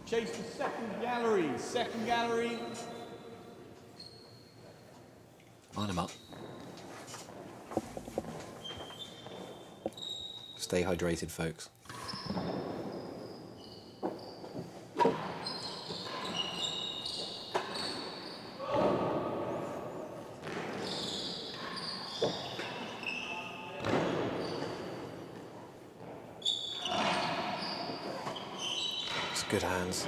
Chase the second gallery. Second gallery. Line him up. Stay hydrated, folks. It's good hands.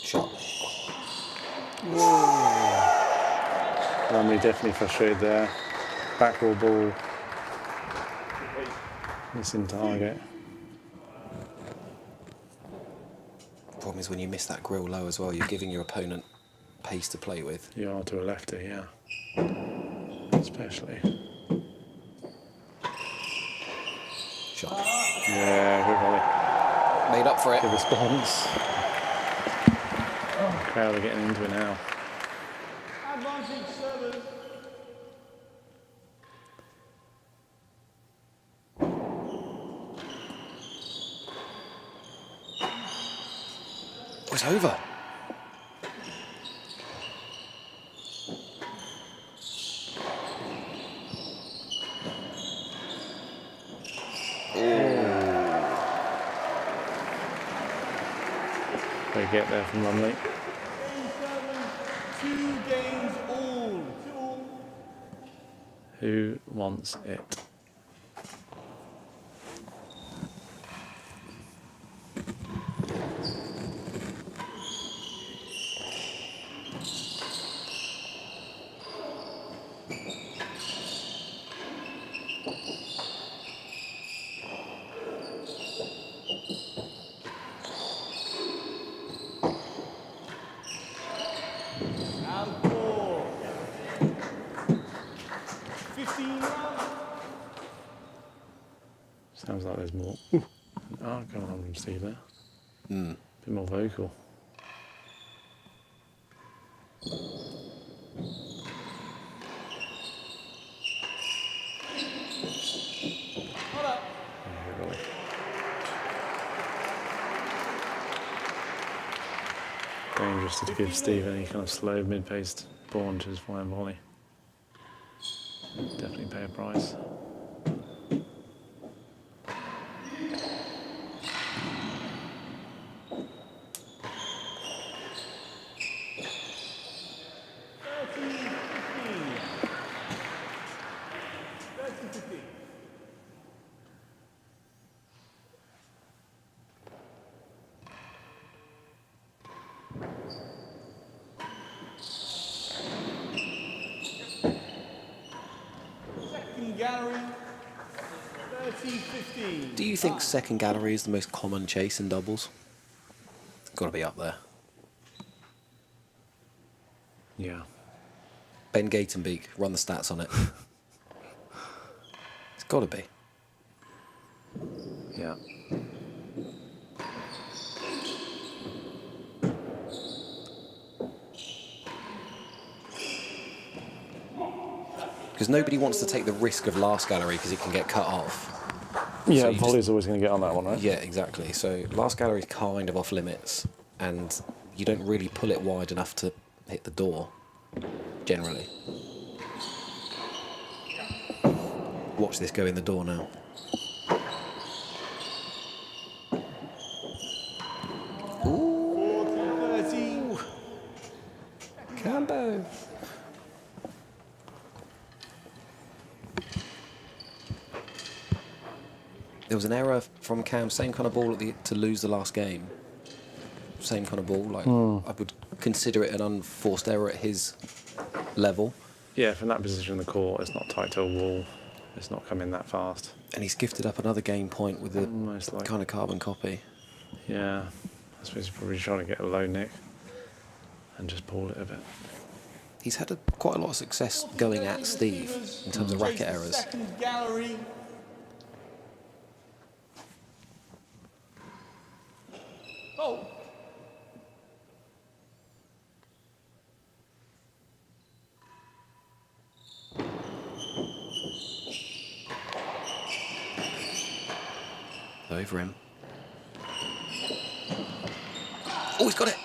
Shot. Lumley definitely frustrated there. Backward ball. Missing target. Problem is when you miss that grill low as well, you're giving your opponent pace to play with. You are to a lefty, yeah. Especially. Shot. Yeah, good volley. Made up for it. Good response. Crowd are getting into it now. Advantage servers. It's over. They get there from Lumley. Two games all. 2-all. Who wants it? Out of 4. 15 rounds. Sounds like there's more. Ooh. Oh, going on from Steve there. Bit more vocal. Hold up. Yeah, good volley. Dangerous to give Steve any kind of slow mid-paced ball into his flying volley. Definitely pay a price. Second gallery. 13-15. Do you think second gallery is the most common chase in doubles? It's got to be up there. Yeah. Ben Gatenbeek, run the stats on it. It's got to be. Yeah. Because nobody wants to take the risk of last gallery because it can get cut off. Yeah, you volley's always going to get on that one, right? Yeah, exactly. So last gallery is kind of off limits, and you don't really pull it wide enough to hit the door, generally. Watch this go in the door now. Ooh, 30. Cambo. There was an error from Cam, same kind of ball to lose the last game. Same kind of ball. Like I would consider it an unforced error at his level. Yeah, from that position in the court, it's not tight to a wall. It's not coming that fast. And he's gifted up another game point with a Almost like... kind of carbon copy. Yeah, I suppose he's probably trying to get a low nick and just ball it a bit. He's had quite a lot of success going at Steve in terms of racket errors. Second gallery. Oh. Over him. Oh, he's got it.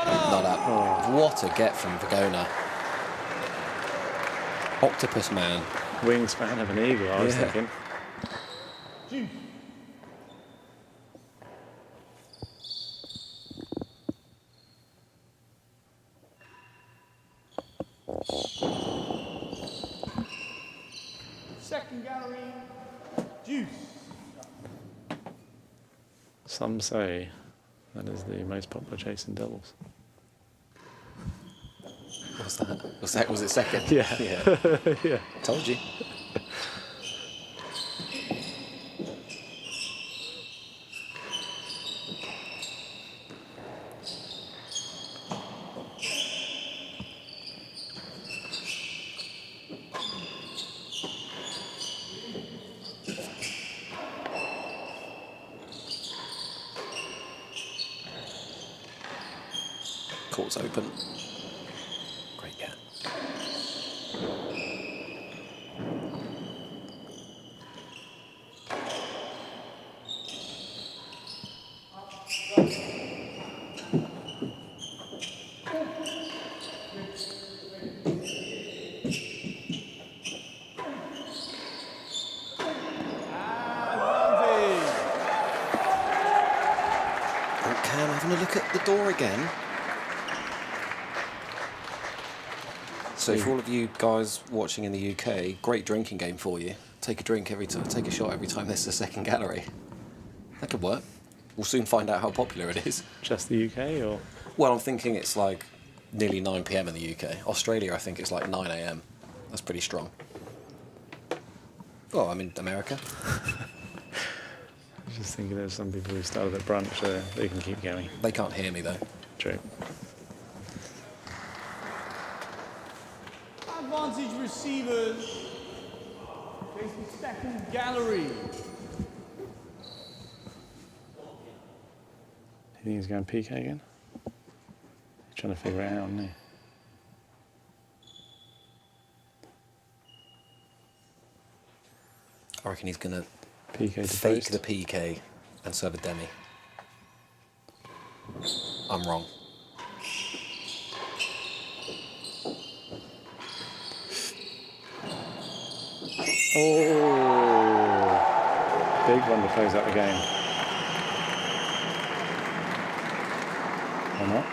Not up. Oh. What a get from Vagona. Octopus man. Wingspan of an eagle, I was Yeah. thinking. Second gallery. Juice. Some say that is the most popular chase in doubles. What's that? Was it second? Yeah. Yeah. Yeah. Told you. Court's open. Great get. Oh, Cam having a look at the door again. So for all of you guys watching in the UK, great drinking game for you. Take a drink every time, take a shot every time there's a second gallery. That could work. We'll soon find out how popular it is. Just the UK, or? Well, I'm thinking it's like nearly 9 p.m. in the UK. Australia, I think it's like 9 a.m. That's pretty strong. Well, I'm in America. I was just thinking there's some people who started at brunch, so they can keep going. They can't hear me though. True. Advantage receivers. Facing second gallery. You think he's going PK again? He's trying to figure it out, isn't he? I reckon he's going to PK to fake post. the PK and serve a demi. I'm wrong. Oh! Big one to close out the game. Or not?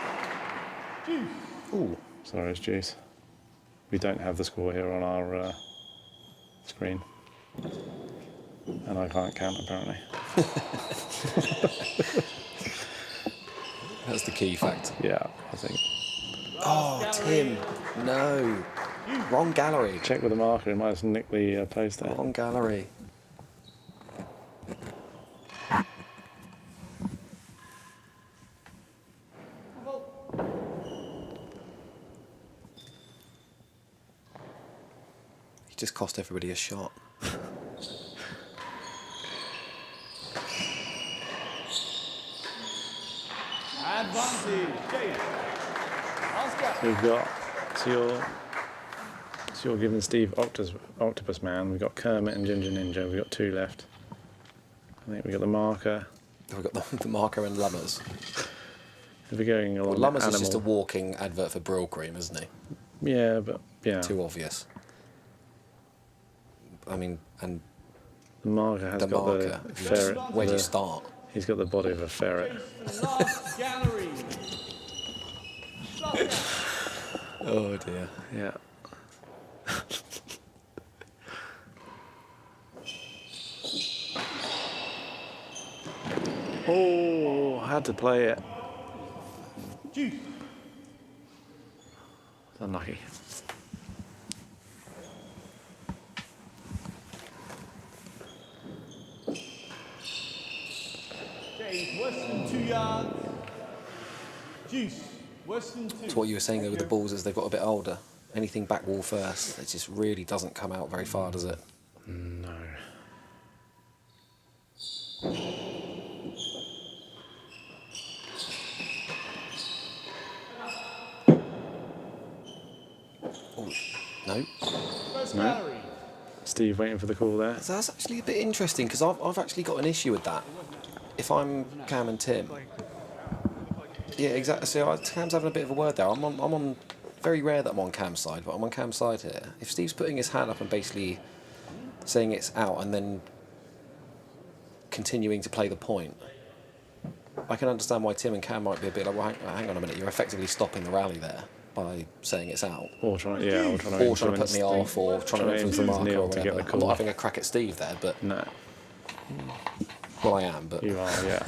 Ooh, sorry, it's juice. We don't have the score here on our screen. And I can't count, apparently. That's the key fact. Yeah, I think. Oh, Tim. No. Wrong gallery. Check with the marker, he might have nicked the post there. Wrong gallery. Just cost everybody a shot. Advantage. Chase. Oscar. So we've got, so you're giving Steve Octopus Man. We've got Kermit and Ginger Ninja. We've got 2 left. I think we've got the marker. We've got the marker and Lummers. If we're going along Well, Lummers animal, is just a walking advert for Brill Cream, isn't he? yeah, but yeah, Too obvious. I mean, and the marker has the got marker. the ferret. Where do you the- start? He's got the body of a ferret. Chase the last gallery. Shotgun. Oh dear. Yeah. Oh, had to play it. Juice. Unlucky. Chase, worse than 2 yards. Juice, worse than 2. So what you were saying there with the balls as they've got a bit older, anything back wall first, it just really doesn't come out very far, does it? No. Oh, no. First No. gallery. Steve waiting for the call there. So that's actually a bit interesting because I've actually got an issue with that. If I'm Cam and Tim. Yeah, exactly. So Cam's having a bit of a word there. I'm on. Very rare that I'm on Cam's side, but I'm on Cam's side here. If Steve's putting his hand up and basically saying it's out and then continuing to play the point, I can understand why Tim and Cam might be a bit like, well, hang on a minute, you're effectively stopping the rally there by saying it's out. Or trying to Or trying to influence put me off, or trying to influence the marker, Neil or to get whatever. the I'm not call. having a crack at Steve there, but No, well, I am, but you are, yeah.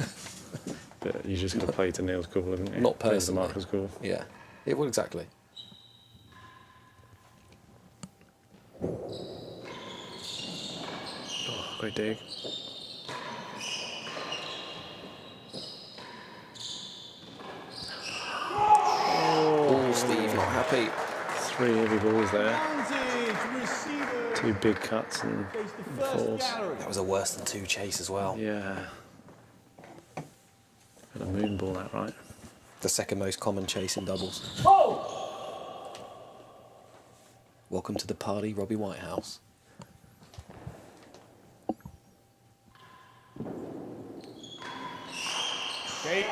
But you just got to play to Neil's call, haven't you? not Play to personally. the marker's call. Yeah, it would exactly. Oh, great dig. Oh, Steve, not happy. 3 heavy balls there. Advantage. Receiver. 2 big cuts and Chase the first falls. gallery. That was a worse than 2 chase as well. Yeah. Got a moon ball that right. The second most common chase in doubles. Oh! Welcome to the party, Robbie Whitehouse. Okay.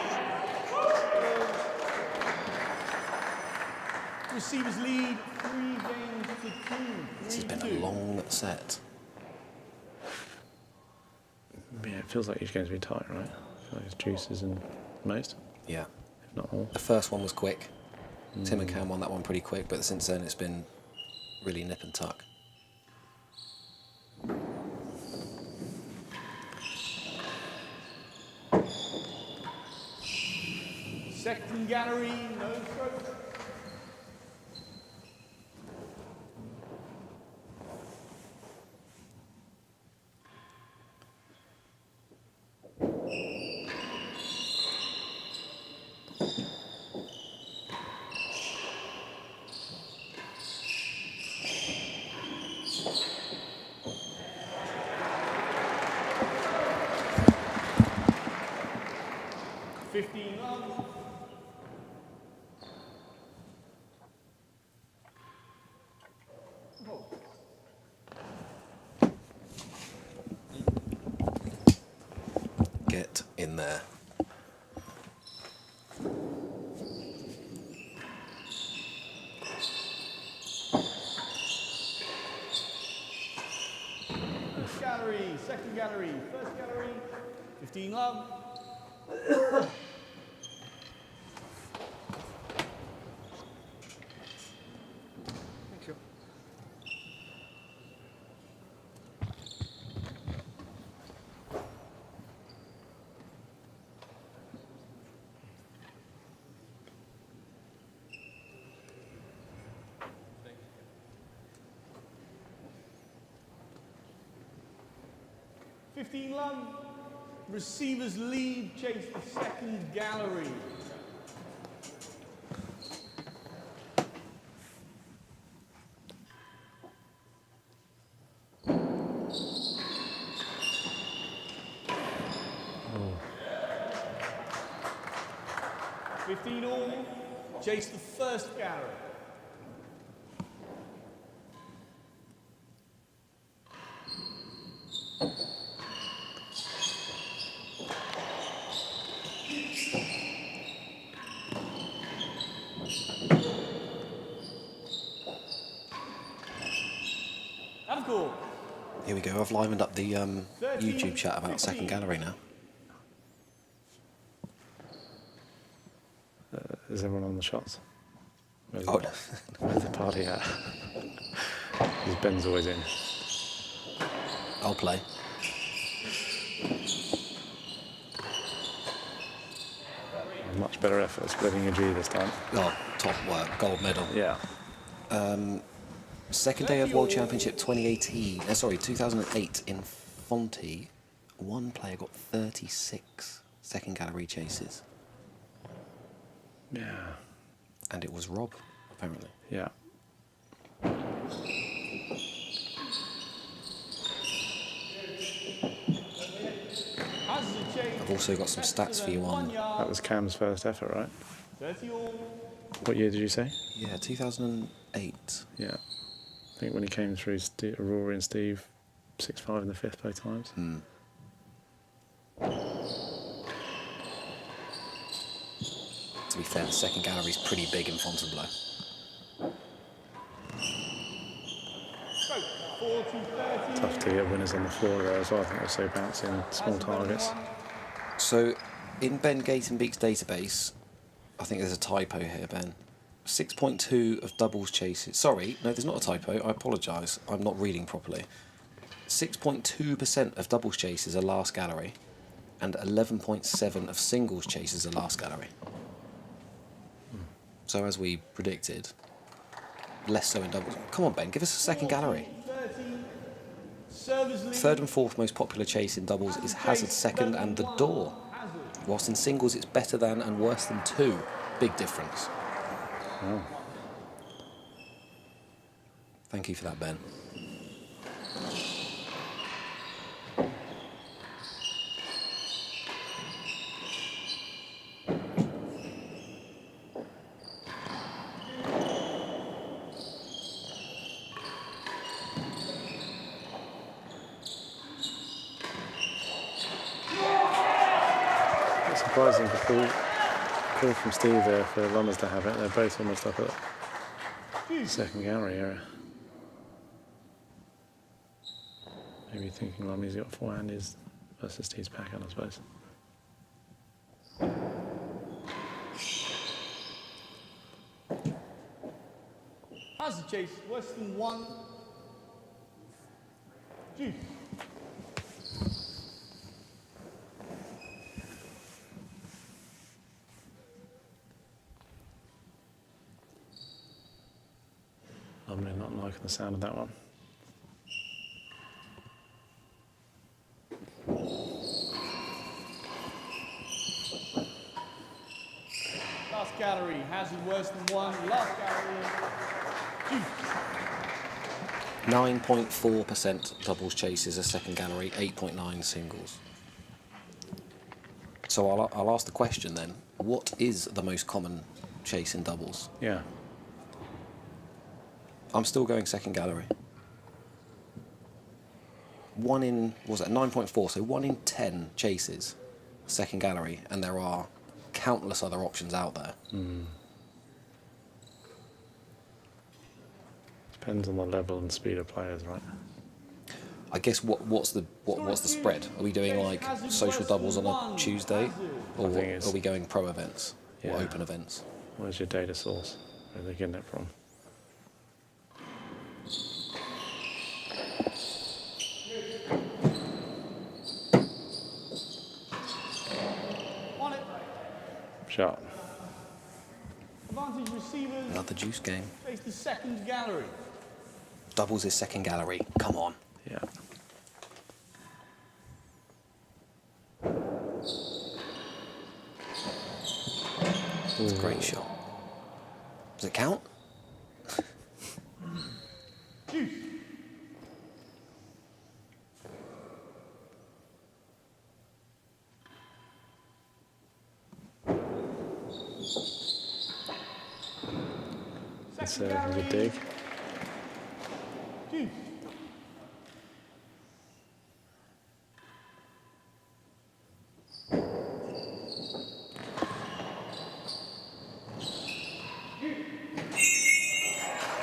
Receivers lead 3 games to 2. This has been a long set. Yeah, it feels like each game's been tight, right? I feel like it's juices and most, Yeah. if not all. The first one was quick. Tim and Cam won that one pretty quick, but since then it's been really nip and tuck. Second gallery, no stroke. Love. Get in there. First gallery, second gallery, first gallery, 15 love. Thank you. Love. Receivers lead, chase the second gallery. 15 all. Chase the first gallery. Have a call. Here we go. I've livened up the YouTube chat about second gallery now. Is everyone on the shots? Where's, Oh, where's the party at? Because Ben's always in. I'll play. Much better effort splitting a G this time. Oh, top work. Gold medal. Yeah. Second day of World Championship 2008 in Fonte. One player got 36 second gallery chases. Yeah. And it was Rob, apparently. Yeah. I've also got some stats for you on. That was Cam's first effort, right? 30 all. What year did you say? Yeah, 2008. Yeah. I think when he came through, Rory and Steve, 6-5 in the fifth both times. To be fair, the second gallery's pretty big in Fontainebleau. 40-30. Tough to get winners on the floor there as well. I think they're so bouncing small targets. So, in Ben Gatenbeek's database, I think there's a typo here, Ben. 6.2 of doubles chases. Sorry, no, there's not a typo. I apologise. I'm not reading properly. 6.2% of doubles chases are last gallery, and 11.7 of singles chases are last gallery. So, as we predicted, less so in doubles. Come on, Ben, give us a second gallery. 30. Third and fourth most popular chase in doubles is Hazard second and the door. Whilst in singles it's better than and worse than two. Big difference. Oh. Thank you for that, Ben. It's surprising the call from Steve there for Lommers to have it. They're both almost up at the second gallery area. Maybe thinking Lommy's got forehanders versus Steve's backhand, I suppose. Hazard chase, worse than one. Juice. I'm really not liking the sound of that one. Last gallery, Hazard worse than one. Last gallery, Juice. 9.4% doubles chases a second gallery, 8.9 singles. So I'll ask the question then. What is the most common chase in doubles? Yeah. I'm still going second gallery. 1 in, what was that, 9.4, so 1 in 10 chases, second gallery, and there are countless other options out there. Depends on the level and speed of players, right? I guess what's the spread? Are we doing like social doubles on a Tuesday, or I think it's- are we going pro events or Yeah. open events? Where's your data source? Where are they getting it from? On it. Shot. Advantage receivers. Another juice game. Face the second gallery. Doubles is second gallery. Come on. Yeah. It's a great shot. Does it count? Juice. Taking a good dig. Deuce.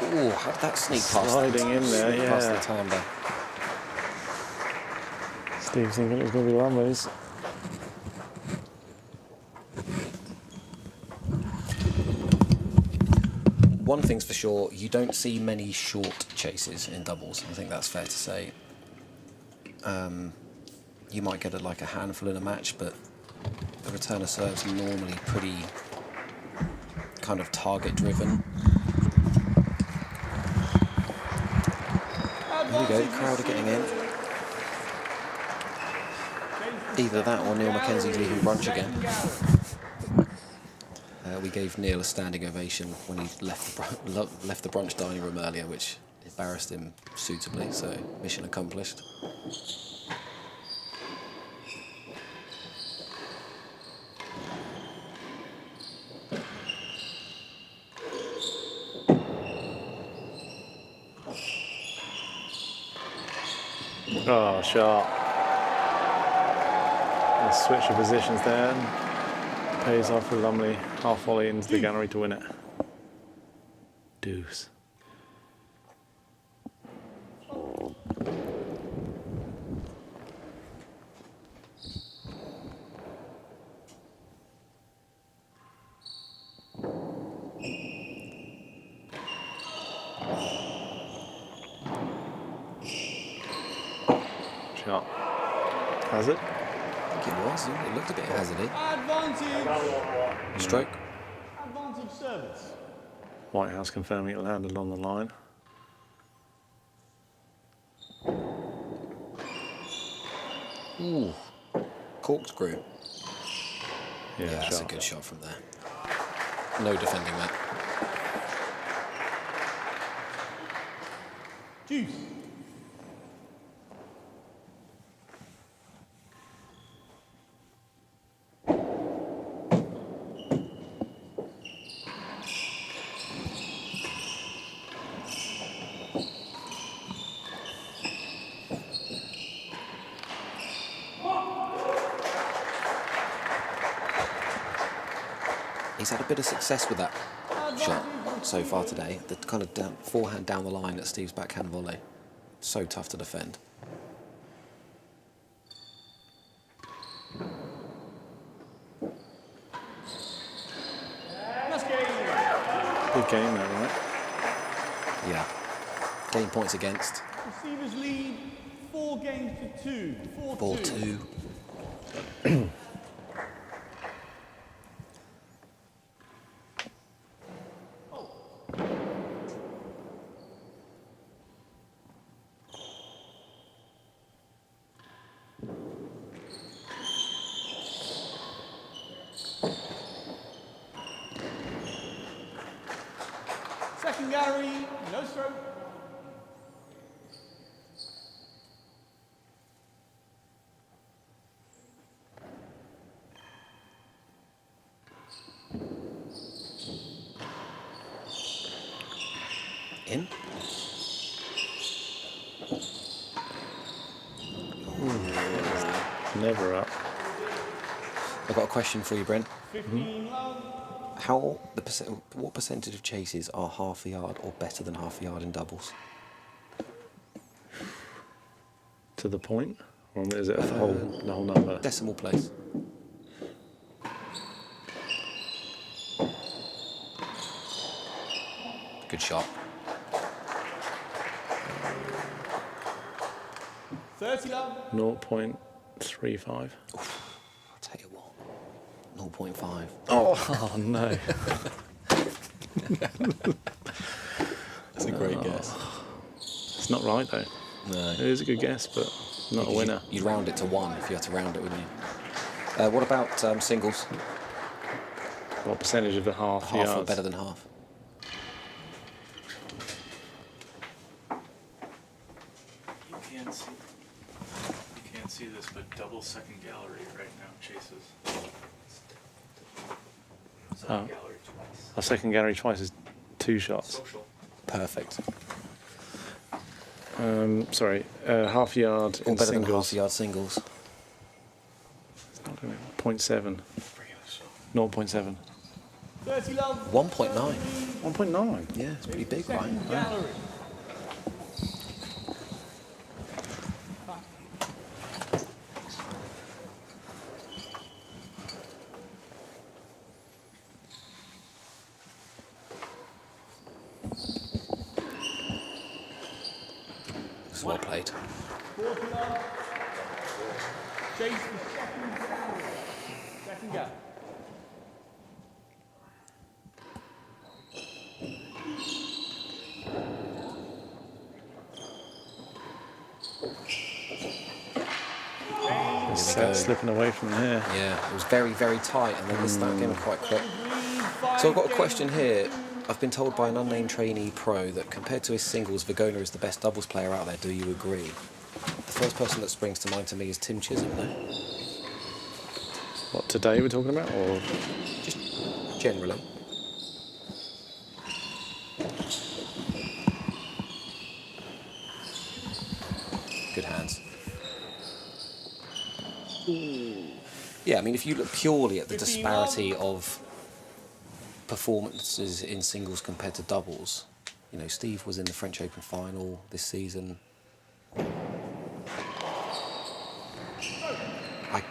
Ooh, how did that sneak past? Sliding in there, sneak past the yeah. timber. Steve thinking it was going to be one of those. One thing's for sure, you don't see many short chases in doubles. I think that's fair to say. You might get like a handful in a match, but the return of serves normally pretty kind of target driven. Here we go, Crowder getting in. Either that or Neil Mackenzie's leaving brunch again. We gave Neil a standing ovation when he left the brunch dining room earlier, which embarrassed him suitably, so mission accomplished. Oh, sharp. The switch of positions there. Pays off with Lumley half volley into the gallery to win it. Deuce. Shot. Has it? I think it was. It looked a bit hazardy. Advantage. Stroke. Advantage service. Whitehouse confirming it landed on the line. Ooh. Corkscrew. Yeah, Yeah, that's a sharp. good shot from there. No defending that. Deuce. He's had a bit of success with that shot so far today. The kind of forehand down the line at Steve's backhand volley. So tough to defend. That's game. Good game there, right? Yeah. Getting points against. Receivers lead 4 games to 2. 4-2. 4-2. Second gallery, no stroke. In. Never up. I've got a question for you, Brent. 15 love. What percentage of chases are half a yard or better than half a yard in doubles? To the point? Or is it the whole number? Decimal place. Good shot. 30 love. 0.35. I'll tell you what. 0.5. Oh no. That's a great guess. It's not right though. No. It is a good guess, but not a winner. You'd round it to 1 if you had to round it, wouldn't you? What about singles? What percentage of the half Half or yards? better than half? You can't see this, but double second gallery right now chases. Oh. Second gallery twice. A second gallery twice is 2 shots. Social. perfect. Sorry, half yard Or in better than singles. half-yard singles. 0.7. 0.7. 30 love. 1.9. 1.9. Yeah, it's pretty big, right? Second gallery. It's well played. 40 love. Chase the second gallery. Second gallery. Set slipping away from here. Yeah, it was very, very tight, and then this that game quite quick. So I've got a question here. I've been told by an unnamed trainee pro that compared to his singles, Vigona is the best doubles player out there. Do you agree? The first person that springs to mind to me is Tim Chisholm, though. What, today we're talking about? Or Just generally. Good hands. Yeah, I mean, if you look purely at the disparity of performances in singles compared to doubles, you know, Steve was in the French Open final this season. I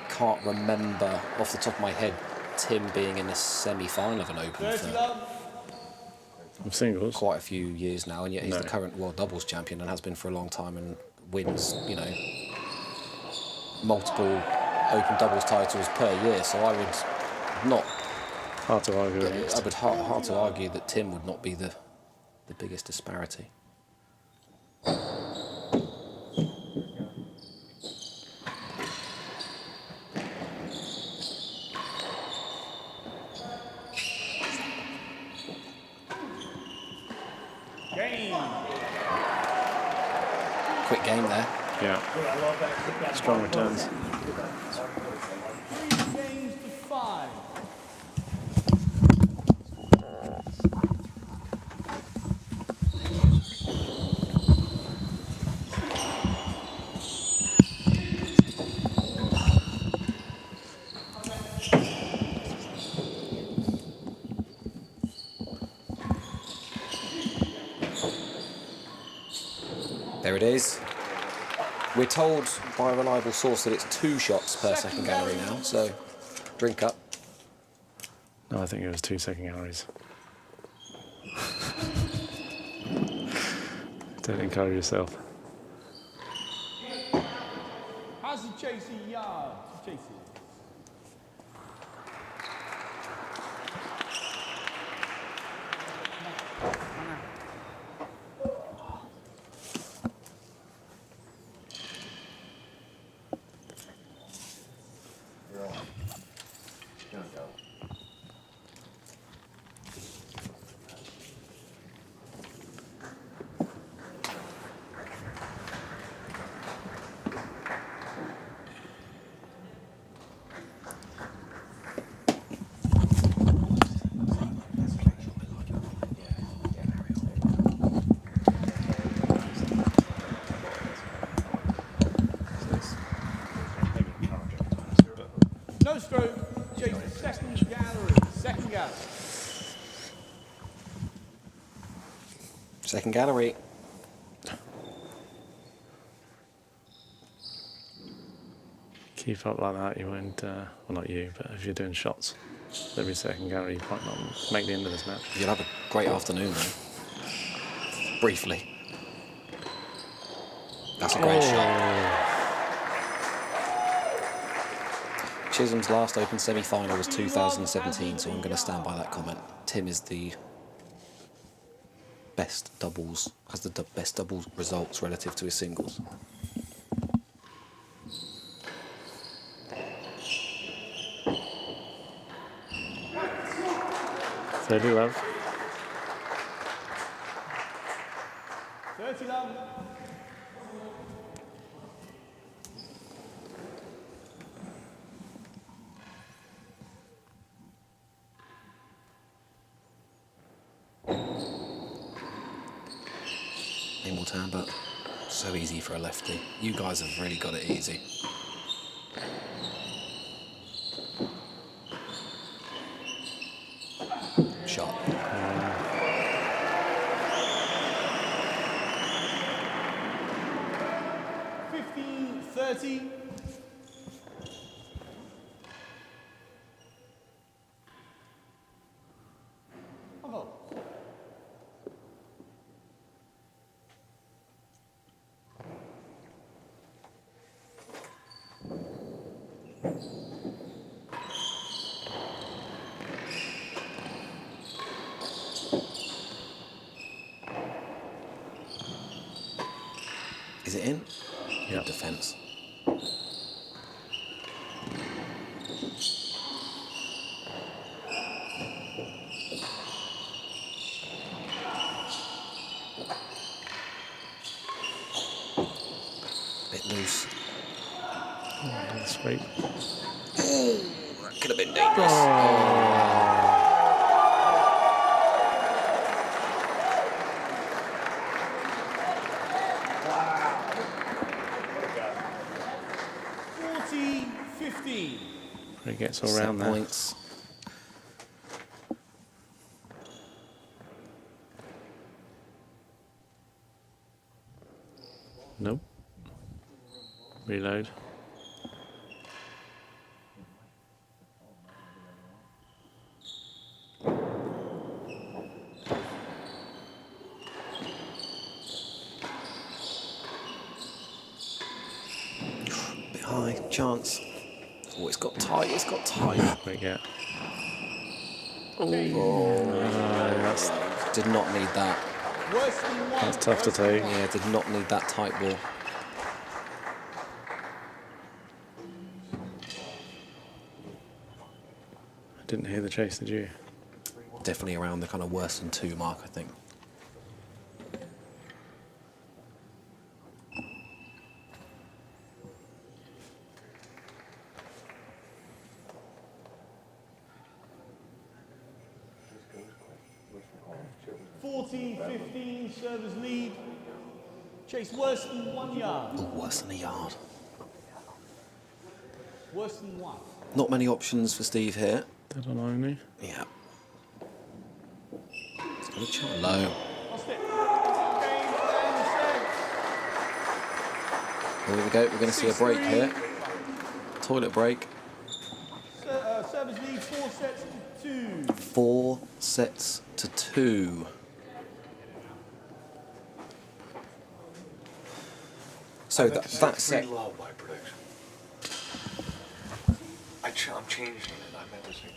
can't remember off the top of my head Tim being in a semi-final of an Open 30 for love. singles? quite a few years now, and yet he's No. the current world doubles champion and has been for a long time and wins, you know, multiple Open doubles titles per year. So I would not, Hard to argue against. I would hard to argue that Tim would not be the biggest disparity. Game. Quick game there. Yeah. Strong returns. 3 games to 5. There it is. We're told by a reliable source that it's 2 shots per second gallery now, so drink up. No, I think it was 2 second galleries. Don't encourage yourself. How's the chasing yard? Chasing. No stroke. Chase the second gallery. Second gallery. Second gallery. Keep up like that, you won't, well, not you, but if you're doing shots every second gallery, you might not make the end of this match. You'll have a great afternoon, though. Briefly. That's a great shot. Chisholm's last Open semi-final was 2017, so I'm going to stand by that comment. Tim is the best doubles, has the best doubles results relative to his singles. So do love. 30 love. Hamilton, but so easy for a lefty. You guys have really got it easy. Shot. 15-30. Oh. Is it in? Yeah. Good defence. Bit loose. Sweet. That could have been dangerous. He gets all Set round there. points. Nope. Reload. Bit high, chance. Oh, it's got tight, it's got tight. What we get? That's, did not need that. Worse than one. That's tough to take. Yeah, did not need that tight ball. I didn't hear the chase, did you? Definitely around the kind of worse than 2 mark, I think. Servers lead. Chase worse than 1 yard. Oh, worse than a yard. Worse than 1. Not many options for Steve here. Dead on only. Yeah. It's got a shot low. Lost it. Game and set. Here we go. We're going to see a break here. Toilet break. Servers lead 4 sets to 2. 4 sets to 2. So that set. Pretty low, my prediction. I'm changing it. I meant to say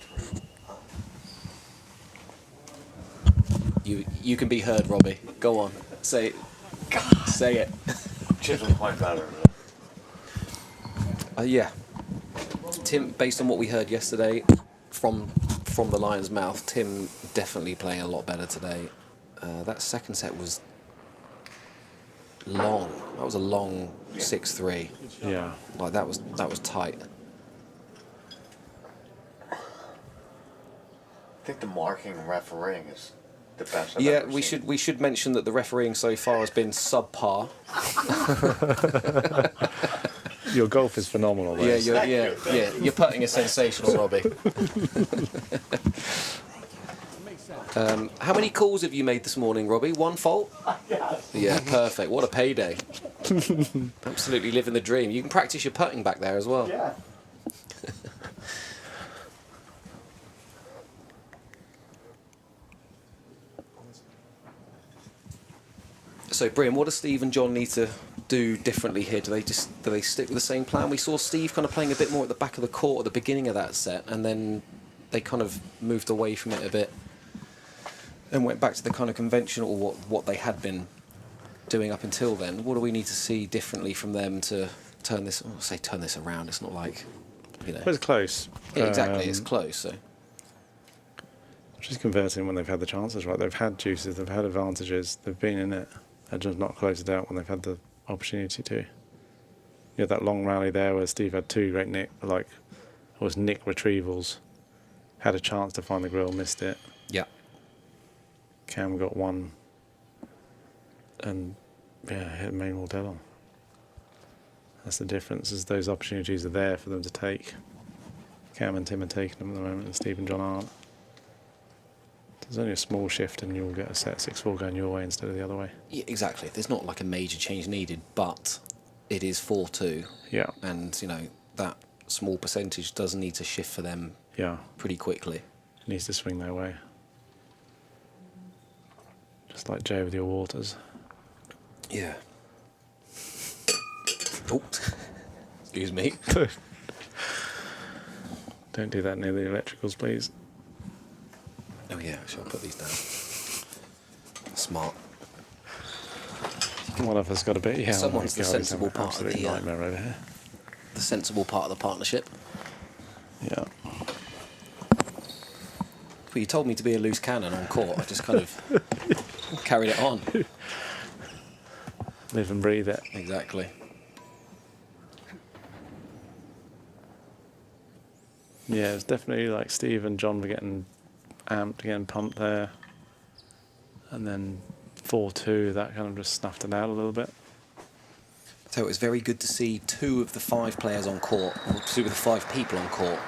3. You can be heard, Robbie. Go on. Say it. Chips was quite better. Yeah. Tim, based on what we heard yesterday from the Lions' mouth, Tim definitely playing a lot better today. That second set was long. That was a long 6-3. Yeah. Like that was tight. I think the marking and refereeing is the best I've Yeah, ever we seen. should mention that the refereeing so far has been subpar. Your golf is phenomenal, though. Yeah. You're putting is sensational, Robbie. How many calls have you made this morning, Robbie? 1 fault? Yeah, perfect. What a payday. Absolutely living the dream. You can practice your putting back there as well. Yeah. So, Brian, what does Steve and John need to do differently here? Do they stick with the same plan? We saw Steve kind of playing a bit more at the back of the court at the beginning of that set, and then they kind of moved away from it a bit and went back to the kind of conventional what they had been doing up until then. What do we need to see differently from them to turn this? I'll say turn this around. It's not like, you know. But it's close. Yeah, exactly. It's close. So. Just converting when they've had the chances, right? They've had juices, they've had advantages, they've been in it, and just not closed it out when they've had the opportunity to. You had that long rally there where Steve had 2 great nick retrievals, had a chance to find the grill, missed it. Yeah. Cam got 1, and Yeah, hit main wall dead on. That's the difference, is those opportunities are there for them to take. Cam and Tim are taking them at the moment, and Steve and John aren't. There's only a small shift and you'll get a set 6-4 going your way instead of the other way. Yeah, exactly. There's not like a major change needed, but it is 4-2. Yeah, And, you know, that small percentage does need to shift for them yeah. pretty quickly. It needs to swing their way. Just like Jay with your waters. Yeah. Oh, excuse me. Don't do that near the electricals, please. Oh yeah, shall I put these down? Smart. One of us got a bit. Yeah, Someone's the he's sensible having an part of absolute the nightmare over here. the sensible part of the partnership. Yeah. Well, you told me to be a loose cannon on court. I just kind of carried it on. Live and breathe it. Exactly. Yeah, it's definitely like Steve and John were getting amped, getting pumped there. And then 4-2, that kind of just snuffed it out a little bit. So it was very good to see 2 of the 5 players on court, or 2 of the 5 people on court,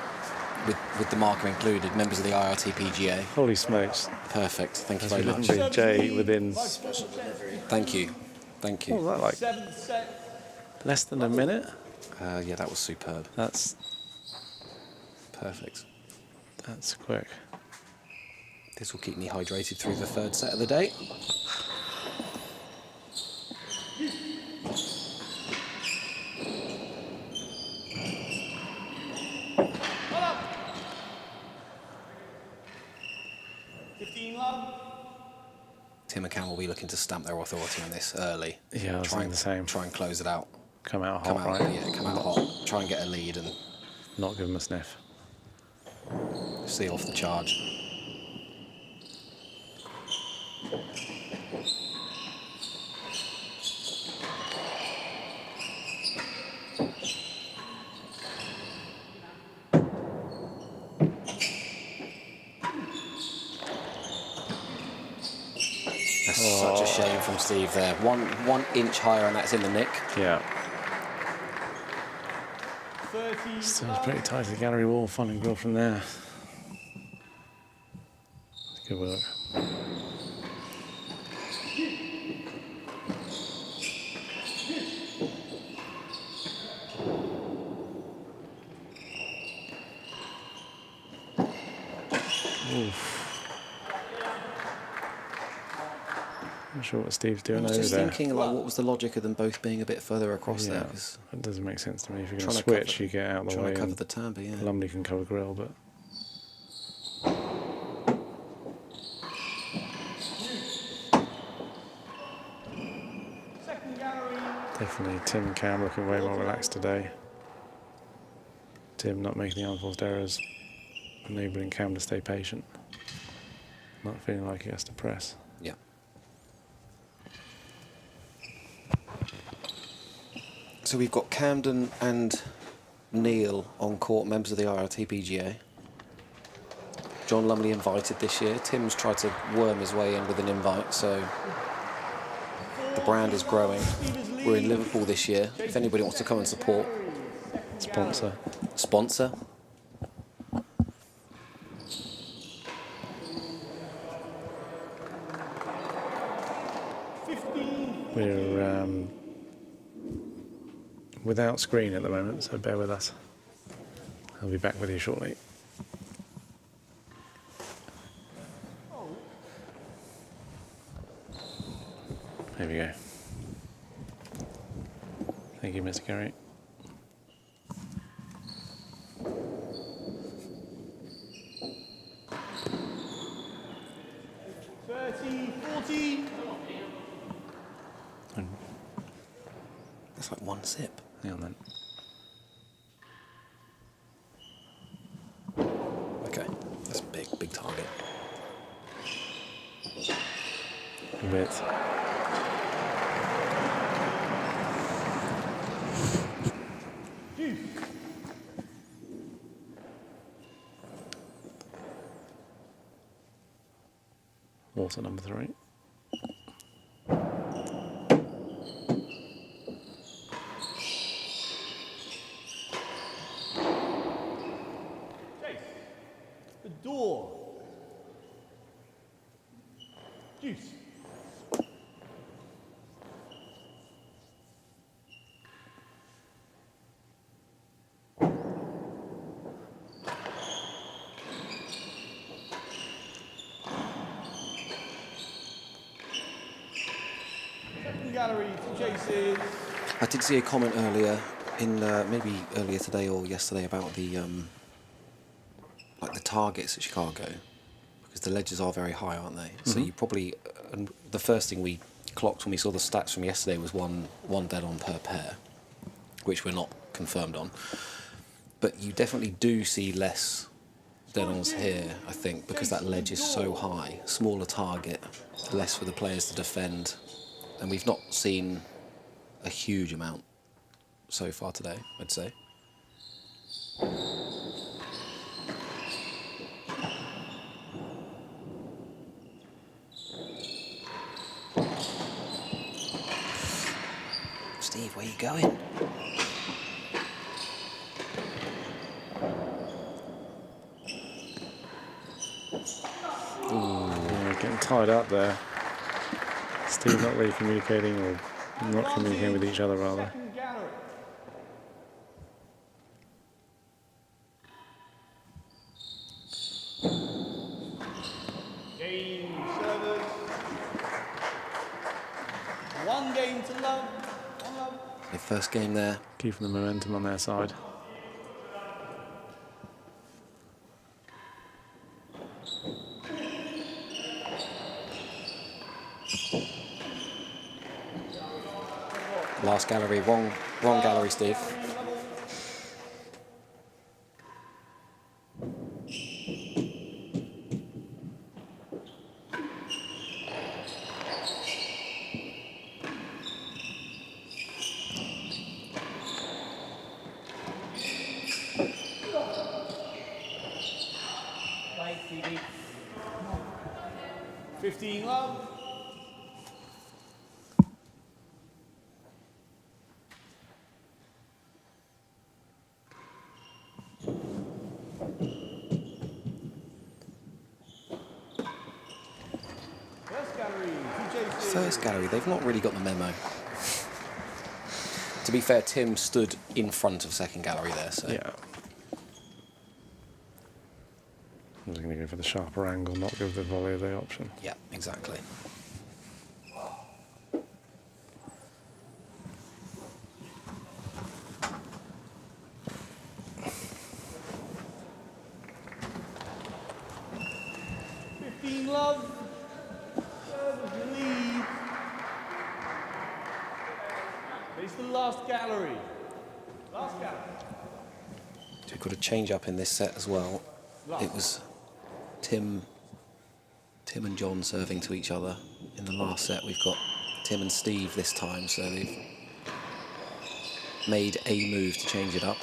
with the marker included, members of the IRTPGA. Holy smokes. Perfect. Thank you That's very much. literally Jay within, Thank you. Thank what was you. that, like 7th set. less than a minute? Yeah, that was superb. That's Perfect. quick. This will keep me hydrated through the 3rd set of the day. Tim and Cam will be looking to stamp their authority on this early. Yeah, I was try thinking the same. Try and close it out. Come out Come hot, out, right? yeah, come out hot. Try and get a lead and Not give them a sniff. see off the charge. That's such a shame from Steve there. One inch higher and that's in the nick. Yeah. 30. Still pretty tight to the gallery wall, fun and grill from there. Good work. Oof. Not sure what Steve's I doing was over just there. thinking, like, what was the logic of them both being a bit further across there? Yeah, 'Cause that doesn't make sense to me. If you're going trying to to switch, cover- you get out of the trying way. to cover and the timber, yeah. Lumley can cover grill, but Second gallery. definitely Tim and Cam looking way more relaxed today. Tim not making the unforced errors, enabling Cam to stay patient. Not feeling like he has to press. Yeah. So we've got Camden and Neil on court, members of the IRTPGA. John Lumley invited this year. Tim's tried to worm his way in with an invite, so the brand is growing. We're in Liverpool this year. If anybody wants to come and support, Sponsor. sponsor. We're without screen at the moment, so bear with us. I'll be back with you shortly. There we go. Thank you, Mr. Gary. That's like one sip. Hang on then. Okay, that's a big target. Width. Water number 3. Second gallery, 2 chases. I did see a comment earlier in maybe earlier today or yesterday about the like the targets at Chicago, because the ledges are very high, aren't they? So you probably and the first thing we clocked when we saw the stats from yesterday was one dead on per pair, which we're not confirmed on. But you definitely do see less dead-ons here, I think, because that ledge is so high. Smaller target, less for the players to defend. And we've not seen a huge amount so far today, I'd say. Steve, where you going? Yeah, getting tied up there. Steve not really communicating, or not communicating with each other, rather. Second gallery. Game servers. 1 game to love. 1 love. The first game there. Keeping the momentum on their side. Last gallery, wrong gallery, Steve. Bye, Stevie. 15 love. First gallery, 2 chases. First gallery, they've not really got the memo. To be fair, Tim stood in front of second gallery there, so. Yeah. I was going to go for the sharper angle, not give the volley the option. Yeah, exactly. Love. Servers lead. It's the last gallery. Last gallery. So we've got a change up in this set as well. It was Tim and John serving to each other. In the last set, we've got Tim and Steve this time, so they've made a move to change it up.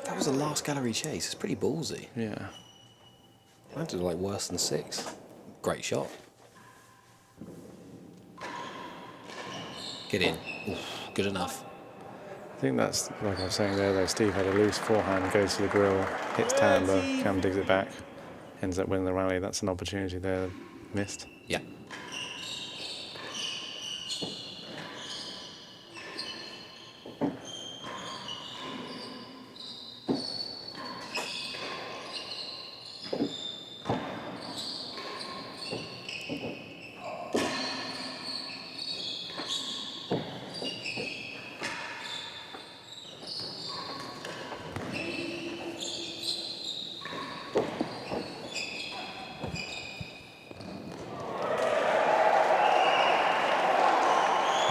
That was the last gallery chase. It's pretty ballsy. Yeah. I had to do like worse than 6. Great shot. Get in. Oof, good enough. I think that's, like I was saying there, though, Steve had a loose forehand, goes to the grill, hits Tamba, Cam digs it back, ends up winning the rally. That's an opportunity there missed. Yeah.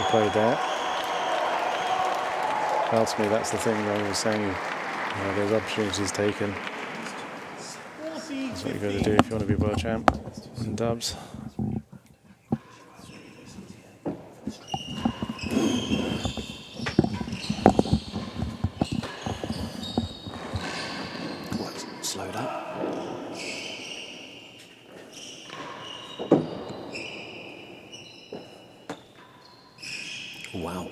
Played there. Ultimately, that's the thing I was saying. There's opportunities taken. That's what you've got to do if you want to be world champ in dubs. What? Slowed up. Wow.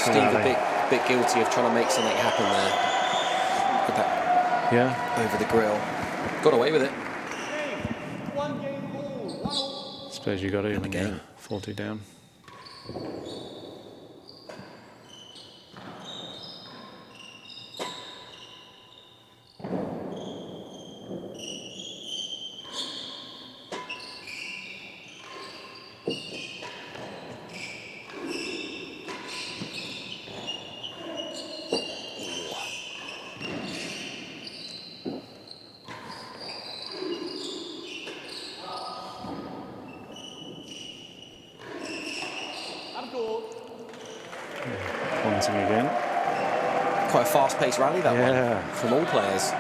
Steve a bit guilty of trying to make something happen there. With that Yeah. over the grill. Got away with it. One game ball. Suppose you got to when again. you're 40 down. Pointing again. Quite a fast-paced rally, that Yeah. one, from all players.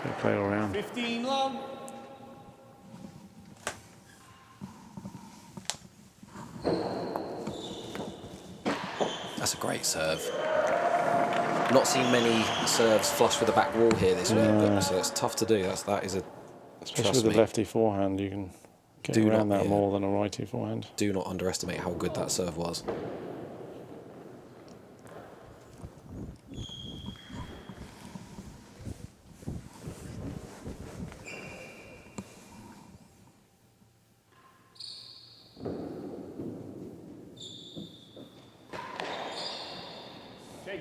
Good play all round. 15 long. That's a great serve. Not seen many serves flush with the back wall here this week, but so it's tough to do. That is a Especially trust with the me, lefty forehand, you can get Do around not- that yeah. more than a righty forehand. do not underestimate how good that serve was. Chase,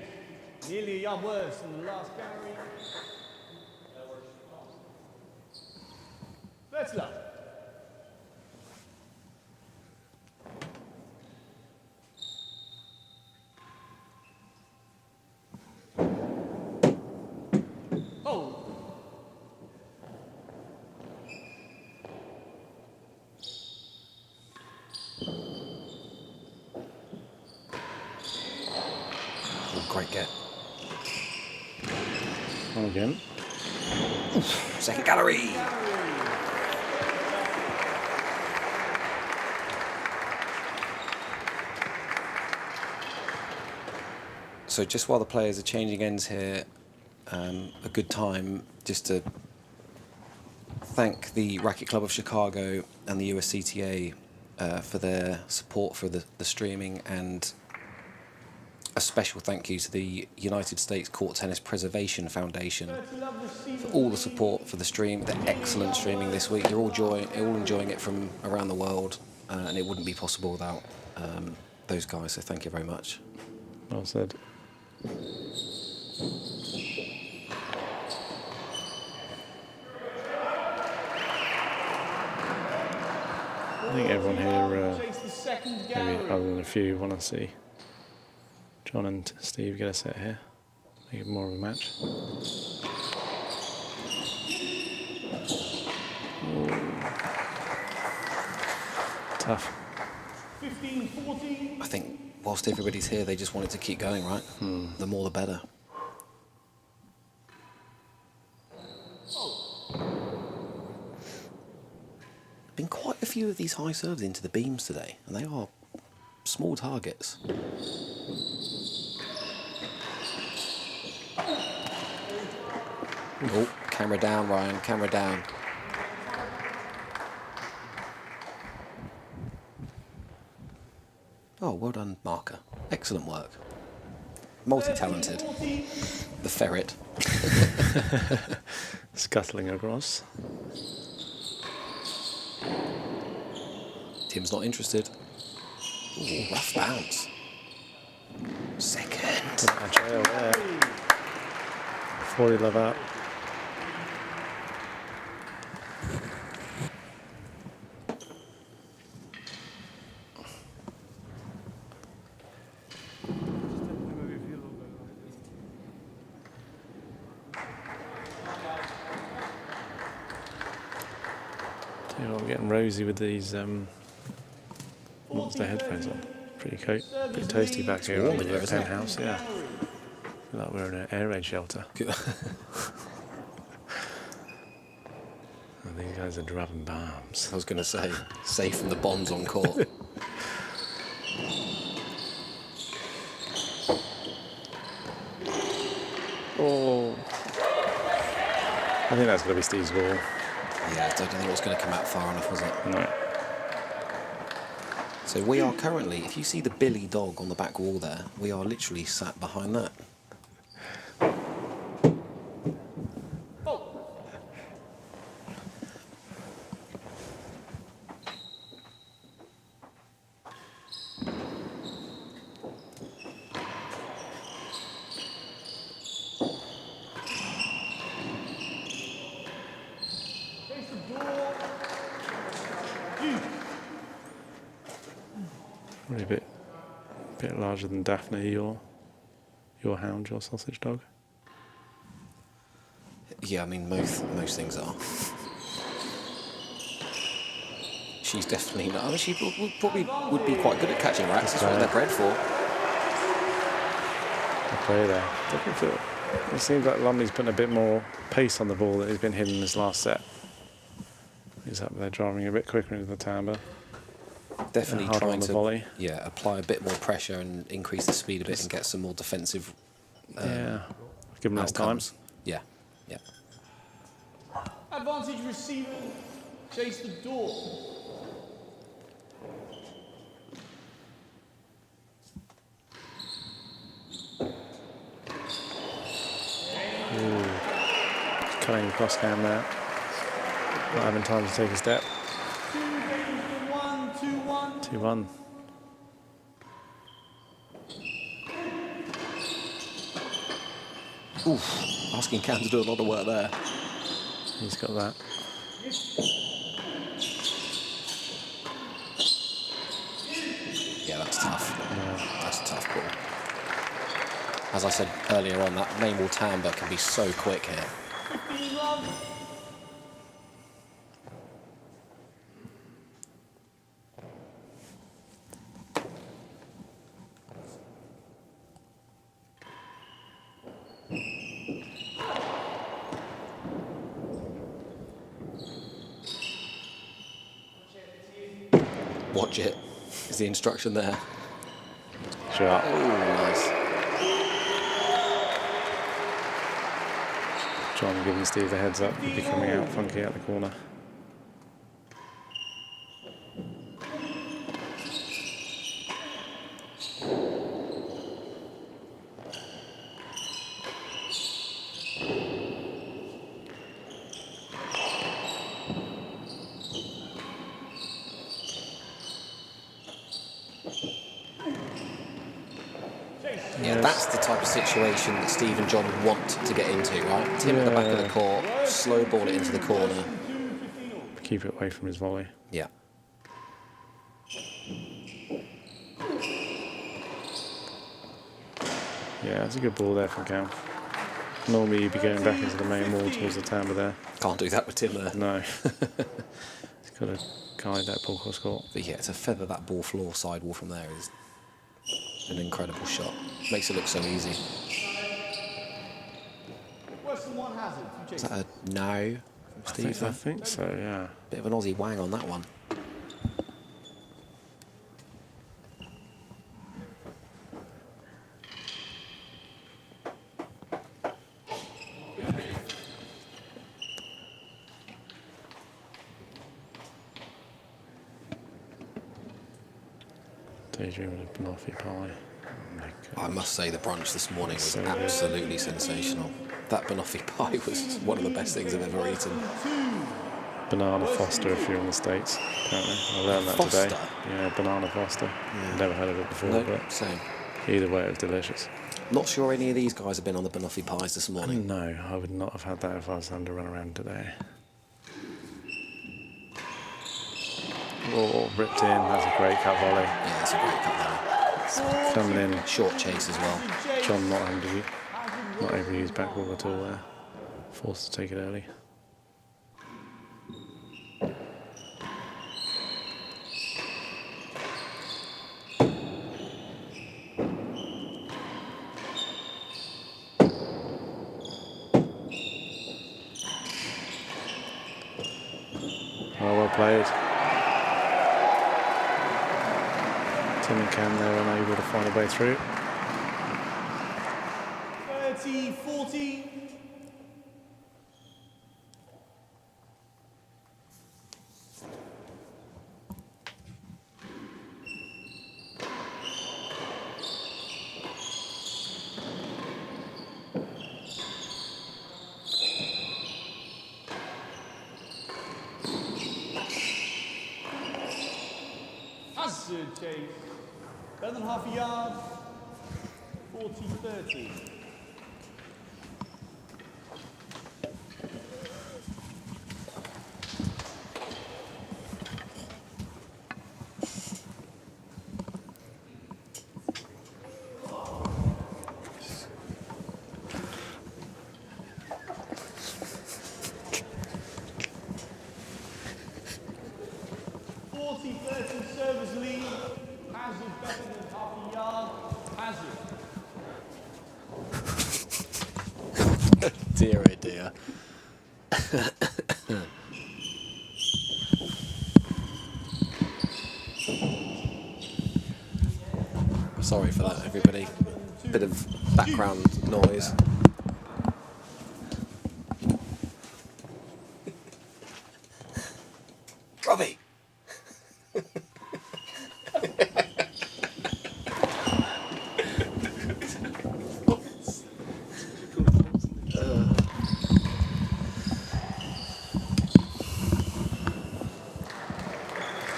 nearly a yard worse than the last gallery. Vetzler. Oh. Oh, great get. On again. Second gallery. So just while the players are changing ends here, a good time just to thank the Racquet Club of Chicago and the USCTA for their support for the streaming, and a special thank you to the United States Court Tennis Preservation Foundation for all the support for the stream. The excellent streaming this week. You're all enjoying it from around the world, and it wouldn't be possible without those guys. So thank you very much. Well said. I think everyone here, Chase the second maybe gallery. other than a few, want to see John and Steve get a set here. Make it more of a match. Tough. 15-14. I think whilst everybody's here, they just wanted to keep going, right? The more the better. Been quite a few of these high serves into the beams today, and they are small targets. Oh, camera down, Ryan, camera down. Oh, well done, Marker. Excellent work. Multi-talented. The ferret. Scuttling across. Tim's not interested. Ooh, rough bounce. Second. A trail there. 40 love out. Tell you what, I'm getting rosy with these what's the headphones on? Pretty toasty back here warm in in here, the isn't it? penthouse, yeah. Feel like we're in an air raid shelter. And these guys are dropping bombs. I was going to say, safe from the bombs on court. Oh. I think that's going to be Steve's ball. Yeah, I don't think it was going to come out far enough, was it? No. So we are currently, if you see the Billy dog on the back wall there, we are literally sat behind that. Really a bit larger than Daphne, your hound, your sausage dog. Yeah, I mean, most things are. She's definitely not. I mean, she probably would be quite good at catching rats. That's what they're bred for. The play there. It seems like Lumley's putting a bit more pace on the ball that he's been hitting this last set. He's up there driving a bit quicker into the timbre. Definitely harder trying on the to volley. apply a bit more pressure and increase the speed a bit and get some more defensive Yeah. Give him less time. outcomes. Yeah. Advantage receiver, chase the door. Just cutting across cam there. Not having time to take a step. 2-1, 2-1. 2-1. Oof, asking Cam to do a lot of work there. He's got that. Yeah, that's tough. Yeah. That's a tough ball. As I said earlier on, that main wall timbre can be so quick here. 15 love. Watch it, is the instruction there. Shot. Oh, nice. John giving Steve the heads up. He'll be coming out funky out the corner. Yeah, that's the type of situation that Steve and John want to get into, right? Tim at the back of the court, slow ball it into the corner. Keep it away from his volley. Yeah. Yeah, that's a good ball there from Cam. Normally you'd be going back into the main wall towards the timbre there. Can't do that with Tim there. No. He's got to guide that ball cross court. But yeah, to feather that ball floor sidewall from there is an incredible shot. Makes it look so easy. Western one has it. Is that a no from Steve? I think so, yeah. Bit of an Aussie wang on that one. Daydream with a banoffee pie. Oh my God. I must say the brunch this morning was So good. absolutely sensational. That banoffee pie was one of the best things I've ever eaten. Banana Foster if you're in the States, apparently. I learned that today. Foster? Yeah, Banana Foster. Never heard of it before, No, but same. either way it was delicious. Not sure any of these guys have been on the banoffee pies this morning. No, I would not have had that if I was having to run around today. Oh, ripped in. That's a great cut volley. Yeah, it's a great cut there. Coming in. Short chase as well. John not able to use back wall at all there. Forced to take it early. Oh, well played. Tim and Cam there unable to find a way through. 30-40. Hazard chase. Better than half a yard. 40-30. Service lead. Hazard better than half a yard. Hazard. Dear, oh dear. Sorry for that, everybody. Bit of background noise. Robbie!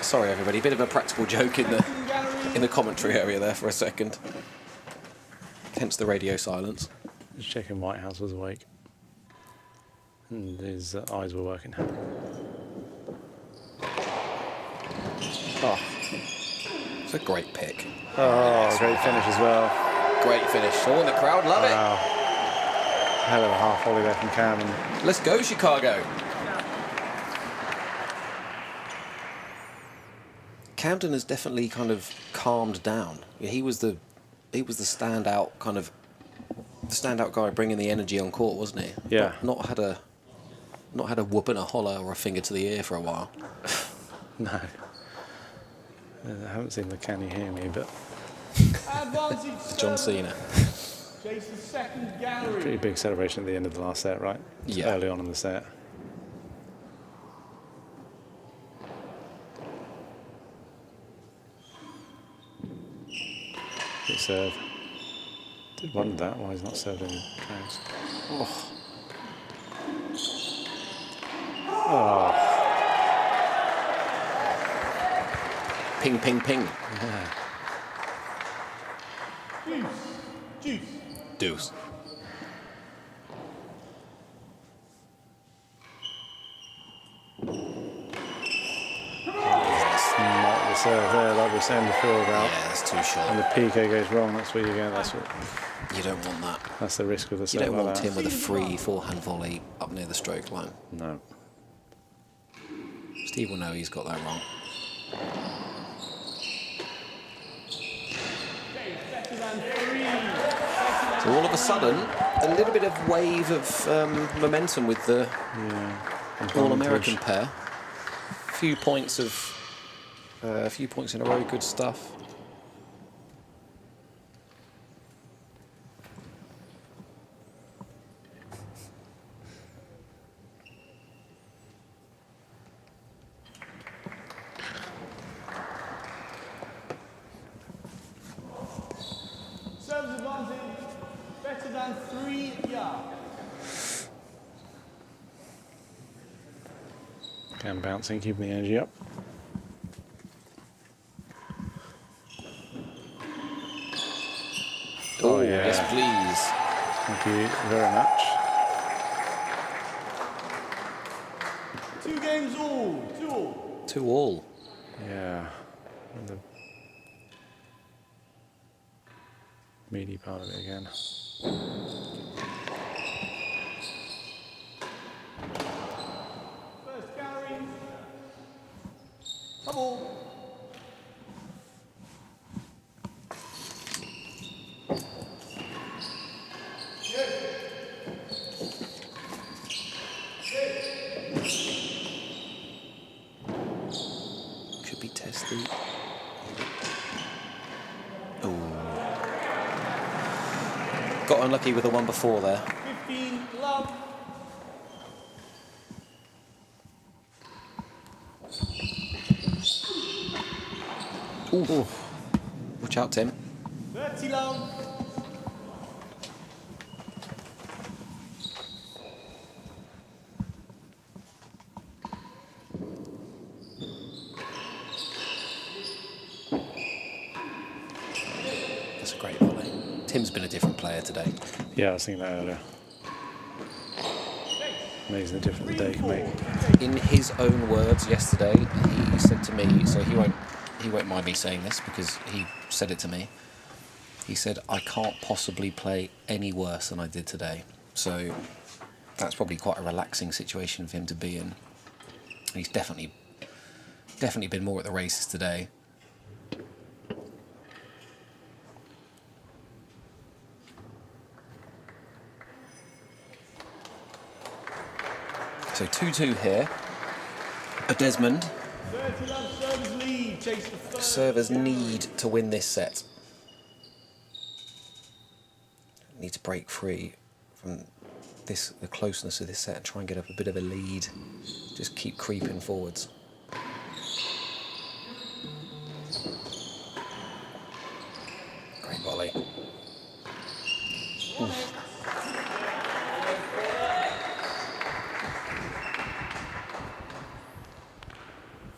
Sorry, everybody. Bit of a practical joke in the commentary area there for a second. Hence the radio silence. Just checking Whitehouse was awake. And his eyes were working. Oh, it's a great pick. Oh, great finish as well. Great finish. Oh, and the crowd love it. Wow. Hell of a half volley there from Cam. And Let's go, Chicago. Camden has definitely kind of calmed down. Yeah, he was the standout guy bringing the energy on court, wasn't he? Yeah. Not had a whoop and a holler or a finger to the ear for a while. no. I haven't seen the Can You Hear Me, but Advantage. John Cena. Chase the second gallery. pretty big celebration at the end of the last set, right? Yeah. Early on in the set. Good serve. Did wonder that, why he's not served any crowds. Oh. Oh, Ping, ping, ping. Juice. Deuce. that's not the serve there, like we were saying before about. Yeah, that's too And short. the PK goes wrong, that's where you go. You don't want that. That's the risk of the You serve. don't like want that. him with a free forehand volley up near the stroke line. No. Steve will know he's got that wrong. So all of a sudden, a little bit of wave of momentum with the All-American pair. A few points in a row, good stuff. Serves advantage. Better than 3 yards. Cam bouncing, keeping the energy up. Oh, yeah. yes, please. Thank you very much. 2 games all. 2 all. 2-all. Yeah. And the meaty part of it again. First gallery. Double. Could be testy. Oh. Got unlucky with the one before there. 15 love. Ooh. Watch out, Tim. 30 love. Tim's been a different player today. Yeah, I was thinking that earlier. Amazing the difference the day can make. In his own words yesterday, he said to me, so he won't mind me saying this because he said it to me. He said, I can't possibly play any worse than I did today. So that's probably quite a relaxing situation for him to be in. He's definitely been more at the races today. So 2-2 here. A Desmond. 30-love servers lead. Chase the first. Servers need to win this set. Need to break free from the closeness of this set and try and get up a bit of a lead. Just keep creeping forwards. Great volley. Oof.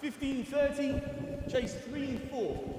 15-30. Chase 3 and 4.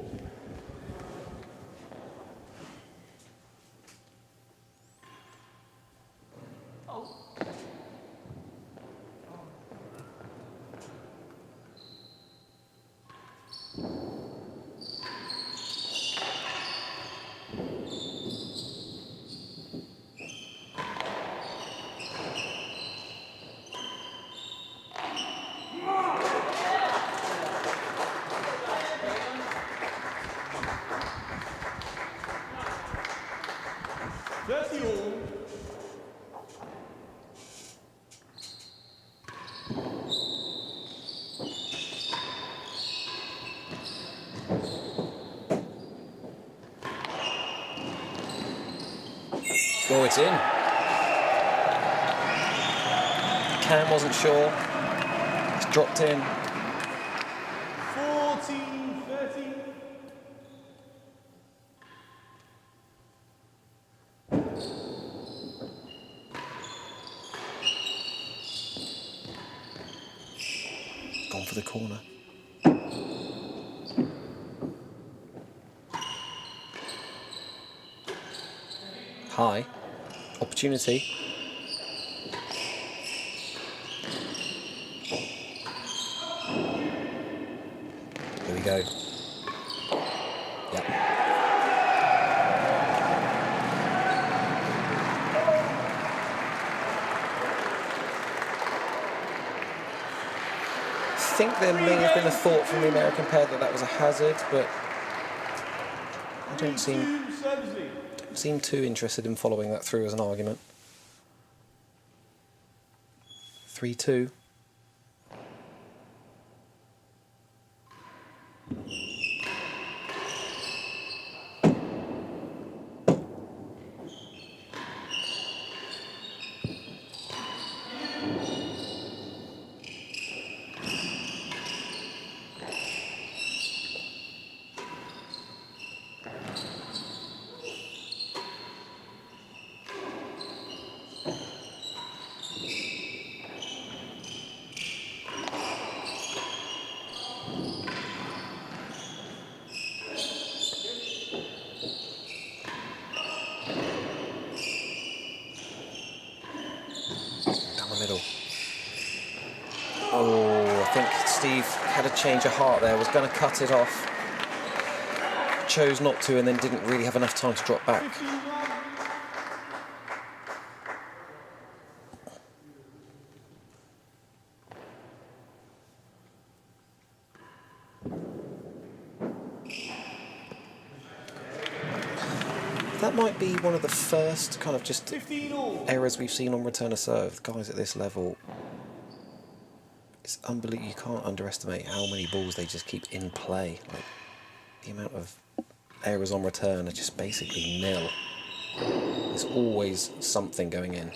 Oh, it's in. Cam wasn't sure. It's dropped in. 14-30. Gone for the corner. High. Opportunity. Here we go. Yep. I think there may have been a thought from the American pair that that was a hazard, but I don't seem too interested in following that through as an argument. 3-2. Middle. Oh, I think Steve had a change of heart there, was going to cut it off. Chose not to and then didn't really have enough time to drop back. That might be one of the first kind of just errors we've seen on return of serve. Guys at this level, it's unbelievable. You can't underestimate how many balls they just keep in play. Like, the amount of errors on return are just basically nil. There's always something going in.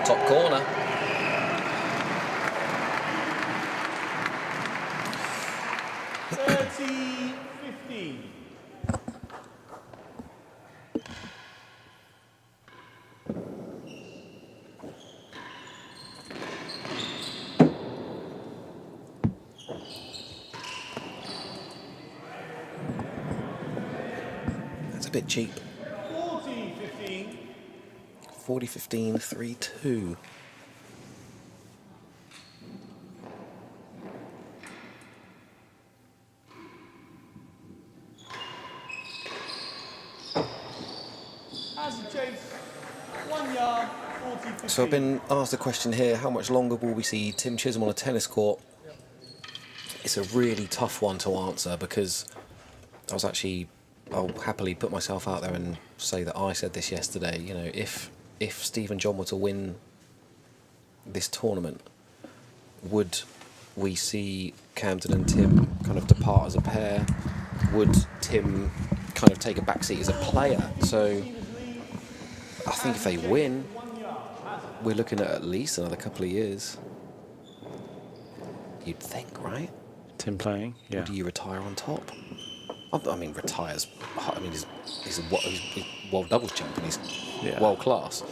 Top corner. bit cheap. 40-15. 40-15, 3-2. As a chase, 1 yard, 40-15. So I've been asked a question here, how much longer will we see Tim Chisholm on a tennis court? It's a really tough one to answer because I'll happily put myself out there and say that I said this yesterday. You know, if Steve and John were to win this tournament, would we see Camden and Tim kind of depart as a pair? Would Tim kind of take a backseat as a player? So I think if they win, we're looking at least another couple of years. You'd think, right? Tim playing, yeah. Or do you retire on top? I mean, retires. I mean, he's world doubles champion. He's Yeah. world class.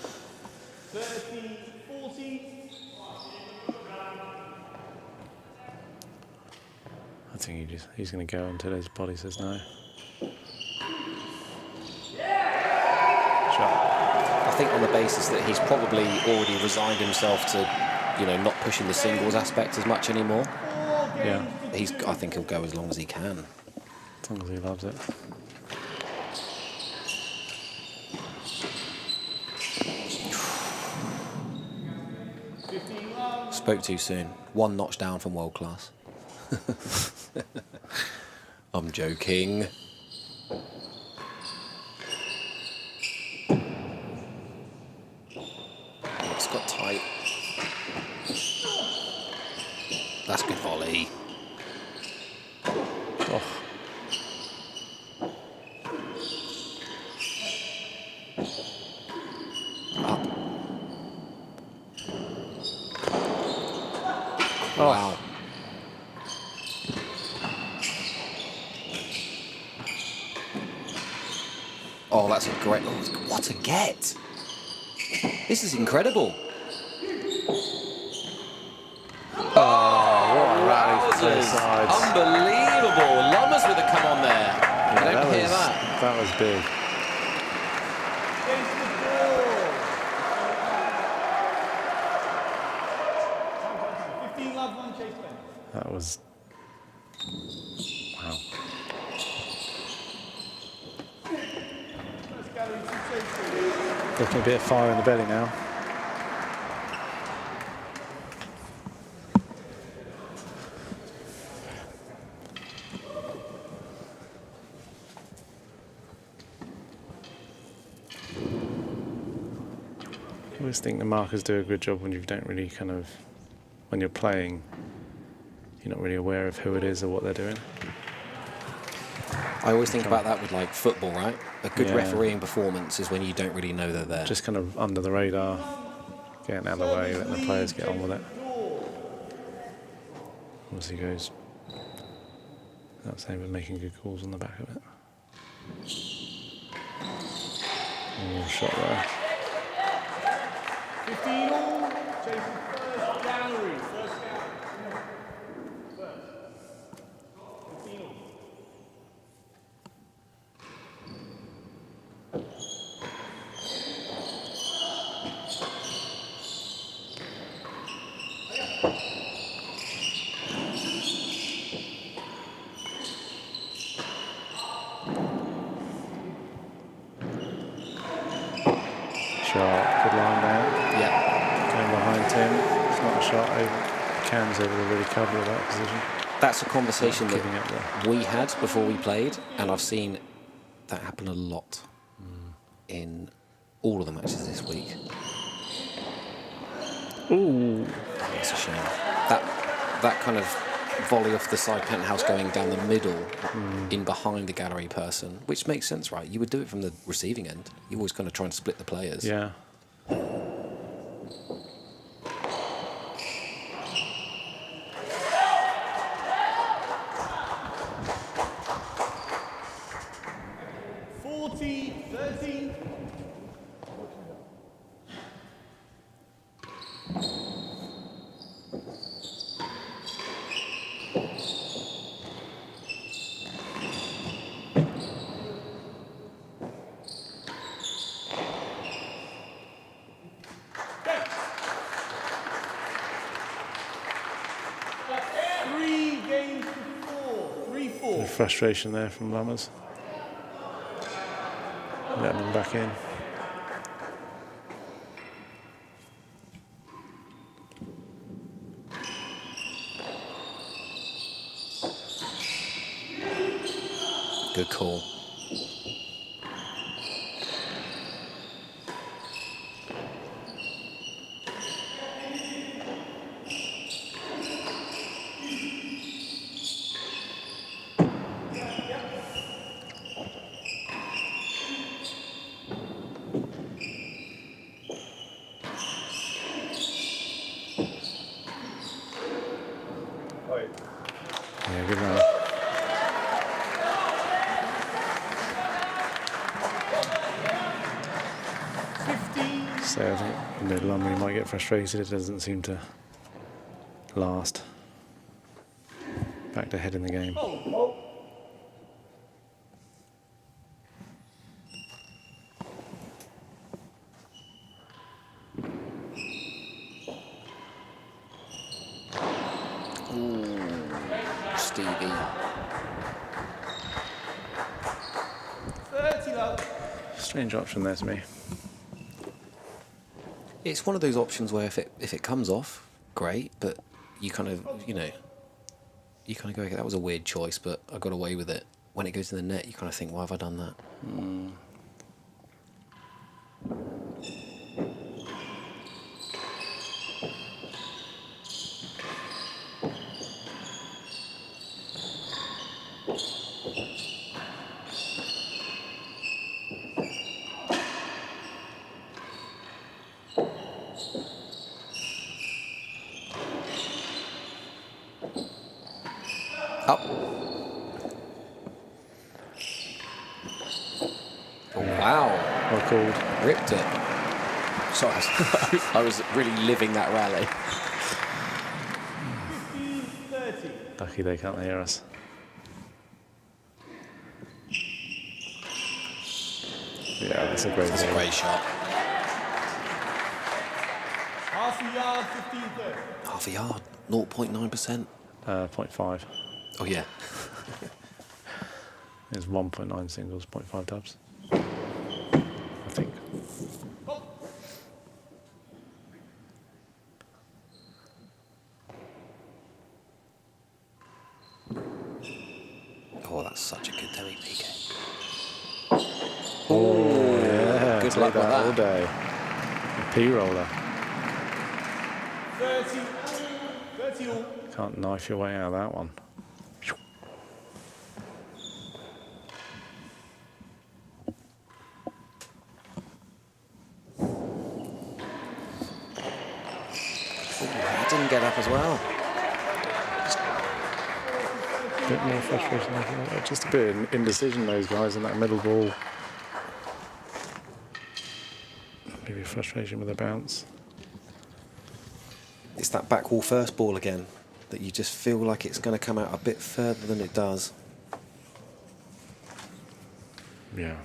30-40. I think he's going to go until his body says no. Shot. I think on the basis that he's probably already resigned himself to, you know, not pushing the singles aspect as much anymore. Yeah, I think he'll go as long as he can. as long as he loves it. Spoke too soon. One notch down from world class. I'm joking. It's got tight. That's good volley. Oh, Up. Wow. Oh, that's a great. Oh, what a get! This is incredible. rally from both sides. Unbelievable. Lummers with a come on there. Yeah, I don't hear that. That was big. Chase the ball. 15 love, 1 chase 10. That was. Wow. First gallery, 2 chases. Definitely a bit of fire in the belly now. I always think the markers do a good job when you don't really kind of, when you're playing, you're not really aware of who it is or what they're doing. I always think about that with like football, right? A good Yeah. refereeing performance is when you don't really know they're there. Just kind of under the radar, getting out of the way, letting the players get on with it. Obviously goes without saying, but making good calls on the back of it. Oh, shot there. 15 all. Chase the first gallery. First gallery. First. 15 all. Shot, good line there. Yeah, Going behind Tim. It's not a shot over. Cam's able to really cover that position. that's a conversation Not giving up that there. we had before we played, and I've seen that happen a lot in all of the matches this week. Ooh. It's a shame. That kind of volley off the side penthouse going down the middle in behind the gallery person, which makes sense, right? You would do it from the receiving end. You always kind of try and split the players. Yeah. Forty, 13. bit of frustration there from Lammers. Letting them back in. Good call. Yeah, good run. So I think in the middle he might get frustrated. It doesn't seem to last. Back to head in the game. Stevie. 30 love. Strange option there to me. It's one of those options where if it comes off, great, but you kind of, you know, you kind of go, okay, that was a weird choice, but I got away with it. When it goes in the net, you kind of think, why have I done that? Up. Oh, wow. Well called. Ripped it. Sorry, I was really living that rally. 30. Lucky they can't hear us. Yeah, that's a great That's a game. great shot. Half a yard, 15-30. Half a yard, 0.9%. 0.5. Oh, yeah. It's 1.9 singles, 0.5 dubs. I think. Oh, that's such a good demi PK. Yeah, Good take luck with all that. day. A P-roller. 30. 30 all. Can't knife your way out of that one. That didn't get up as well. A bit more frustration. Just a bit of indecision, those guys, in that middle ball. Maybe frustration with the bounce. It's that back wall first ball again that you just feel like it's going to come out a bit further than it does. Yeah.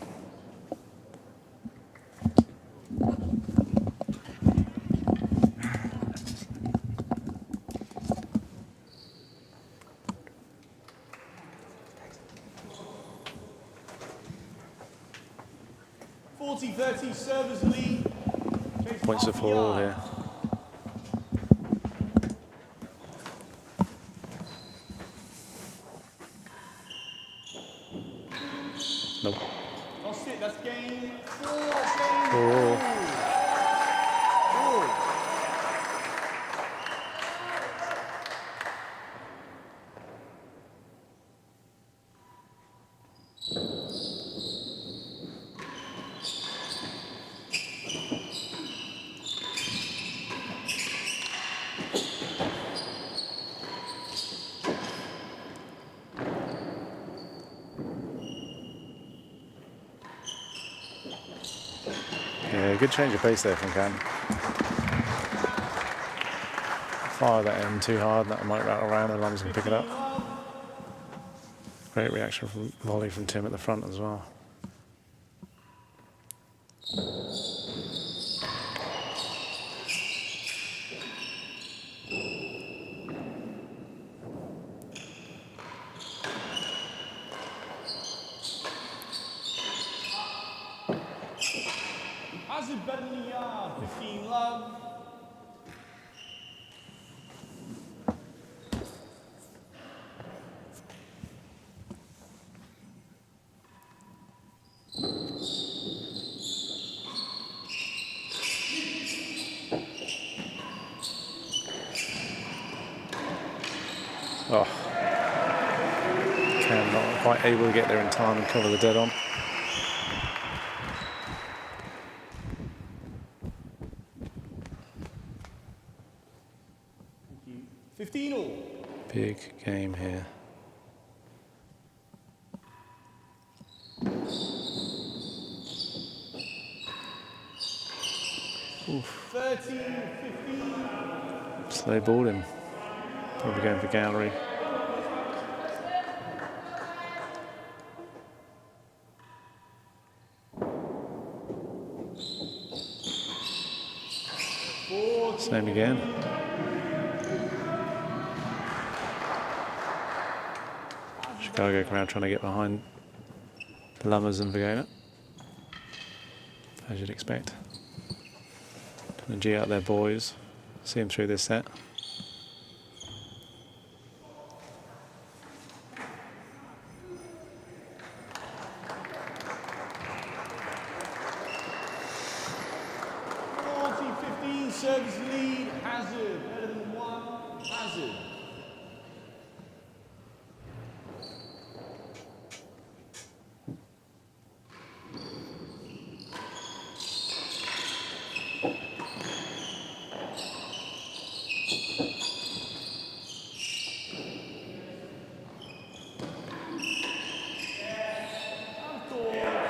$40-30 servers lead. Chase Points half of a four yard. here. Nope. Lost it, that's game 4. Game Oh. 4. Yeah, good change of pace there from Cam. Fire that in too hard, that might rattle around and Lums can pick it up. Great reaction from volley from Tim at the front as well. Hazard better than a yard, 15 love. Oh. Cam not quite able to get there in time and cover the dead on. Thank you. 15 all. Big game here. 13-15. Slow ball him. Probably going for gallery. Same again. Chicago crowd trying to get behind Lummers and Vergona, as you'd expect. Trying to G out their boys, see them through this set. Service lead, Hazard, better than one, Hazard.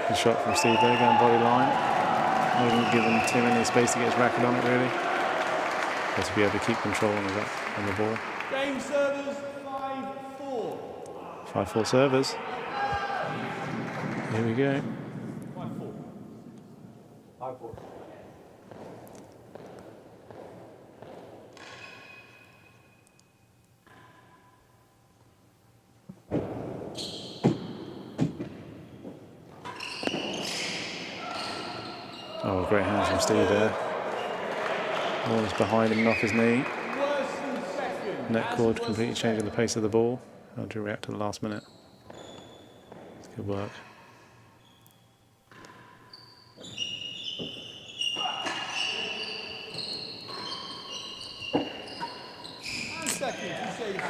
Good shot from Steve there, going body line. Hasn't given Tim any space to get his racket on it, really. But to be able to keep control on the ball. Game servers, 5-4. 5-4 servers. Here we go. 5-4. 5-4. Oh, great hands from Steve there. Ball's behind him, off his knee. Net cord completely changing the pace of the ball. How do you react to the last minute? It's good work. And second, he saves it.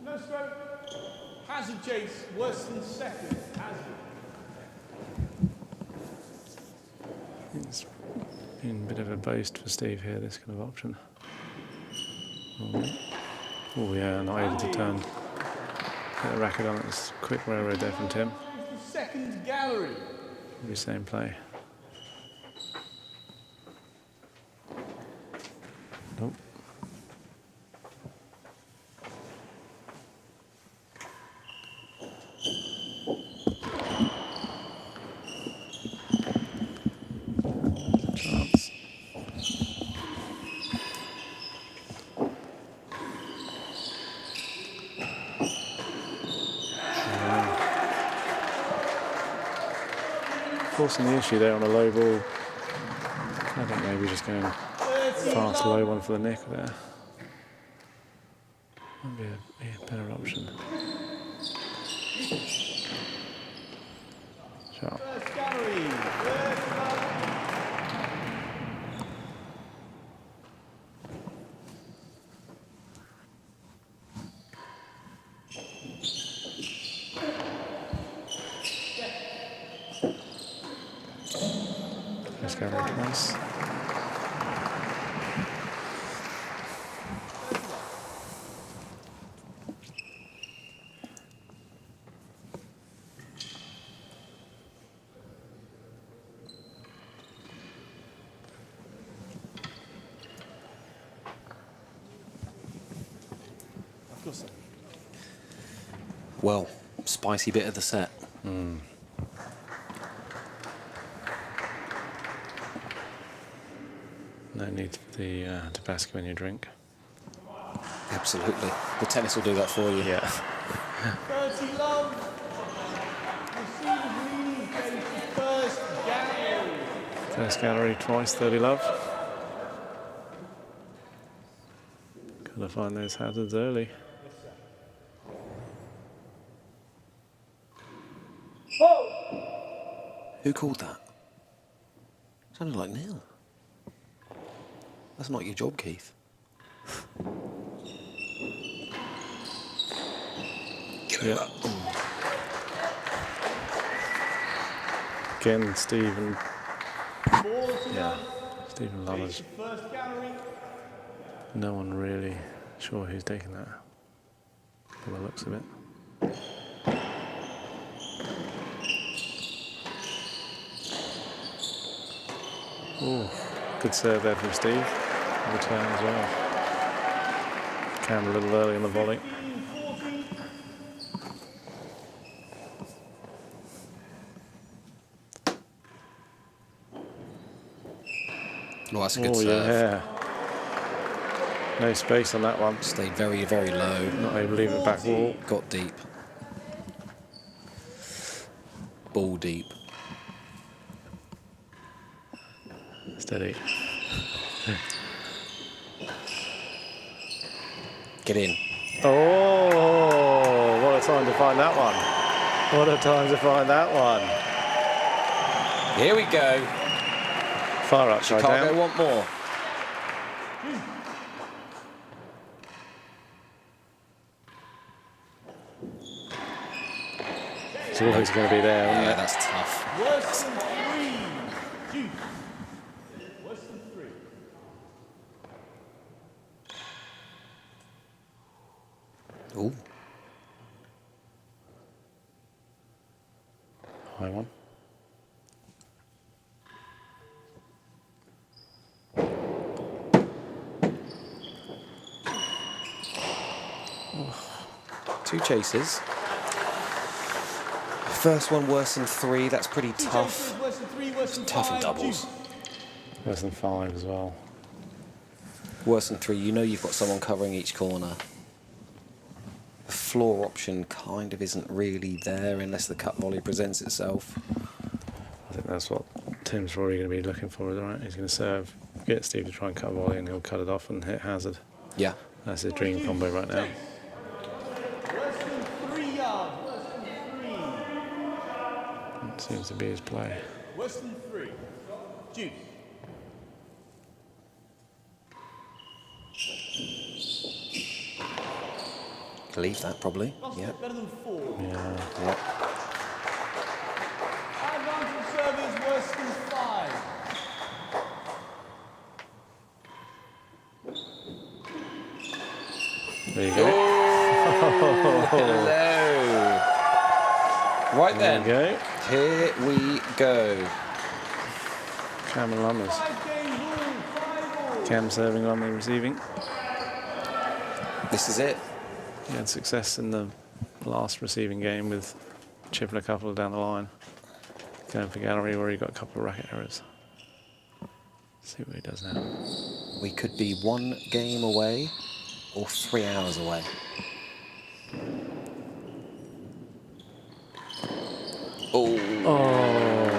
No stroke. Hazard chase, worse than second. Hazard. It's been a bit of a boast for Steve here, this kind of option. Oh yeah, not able to turn. Get the racket on. It's a quick railroad there from Tim. Second gallery. Maybe same play. Nope. Chance. Forcing the issue there on a low ball. I think maybe just going fast low one for the nick there. Might be a better option. Sharp. First gallery. First gallery. First gallery twice. Well, spicy bit of the set. No need for the Tabasco in your drink. Absolutely. The tennis will do that for you. Yeah. 30 love. Receivers leading getting to first gallery. First gallery twice, 30 love. Gotta find those hazards early. Who called that? Sounded like Neil. That's not your job, Keith. Yeah. Again, Stephen. Yeah, Stephen Lummers. First gallery. No one really sure who's taking that. By the looks of it. Oh, good serve there from Steve. Return as well. Cam a little early on the volley. 40. Oh, that's a good Oh serve. yeah. No space on that one. Stayed very, very low. Not able to leave it back wall. Got deep. Ball deep. Steady. Get in. Oh, what a time to find that one. What a time to find that one. Here we go. Far upside Chicago down. want more. It's always going to be there, isn't Yeah, it? that's tough. Worse than 3. Juice. Worse than 3. Ooh. High one. Two chases. First one worse than 3. That's pretty Two tough. chases, worse than 3, worse than Tough in 5. doubles. Juice. Less than 5 as well. Worse than 3. You know you've got someone covering each corner. The floor option kind of isn't really there unless the cut volley presents itself. I think that's what Tim's probably going to be looking for, right? He's going to serve, get Steve to try and cut a volley, and he'll cut it off and hit hazard. Yeah. That's his dream combo right now. Worse than 3 yards. Worse than 3. That seems to be his play. Worse than 3. Juice. Leave that probably. Lost Yeah. it better than 4. Yeah. Yeah. Advantage service worse than 5. There you go. Hello. Right There then. you go. Here we go. Cam and Lummers. 5 game rule. 5 all. Cam serving, Lumley receiving. This is it. He had success in the last receiving game with chipping a couple down the line. Going for gallery where he got a couple of racket errors. See what he does now. We could be 1 game away or 3 hours away. Oh, Oh,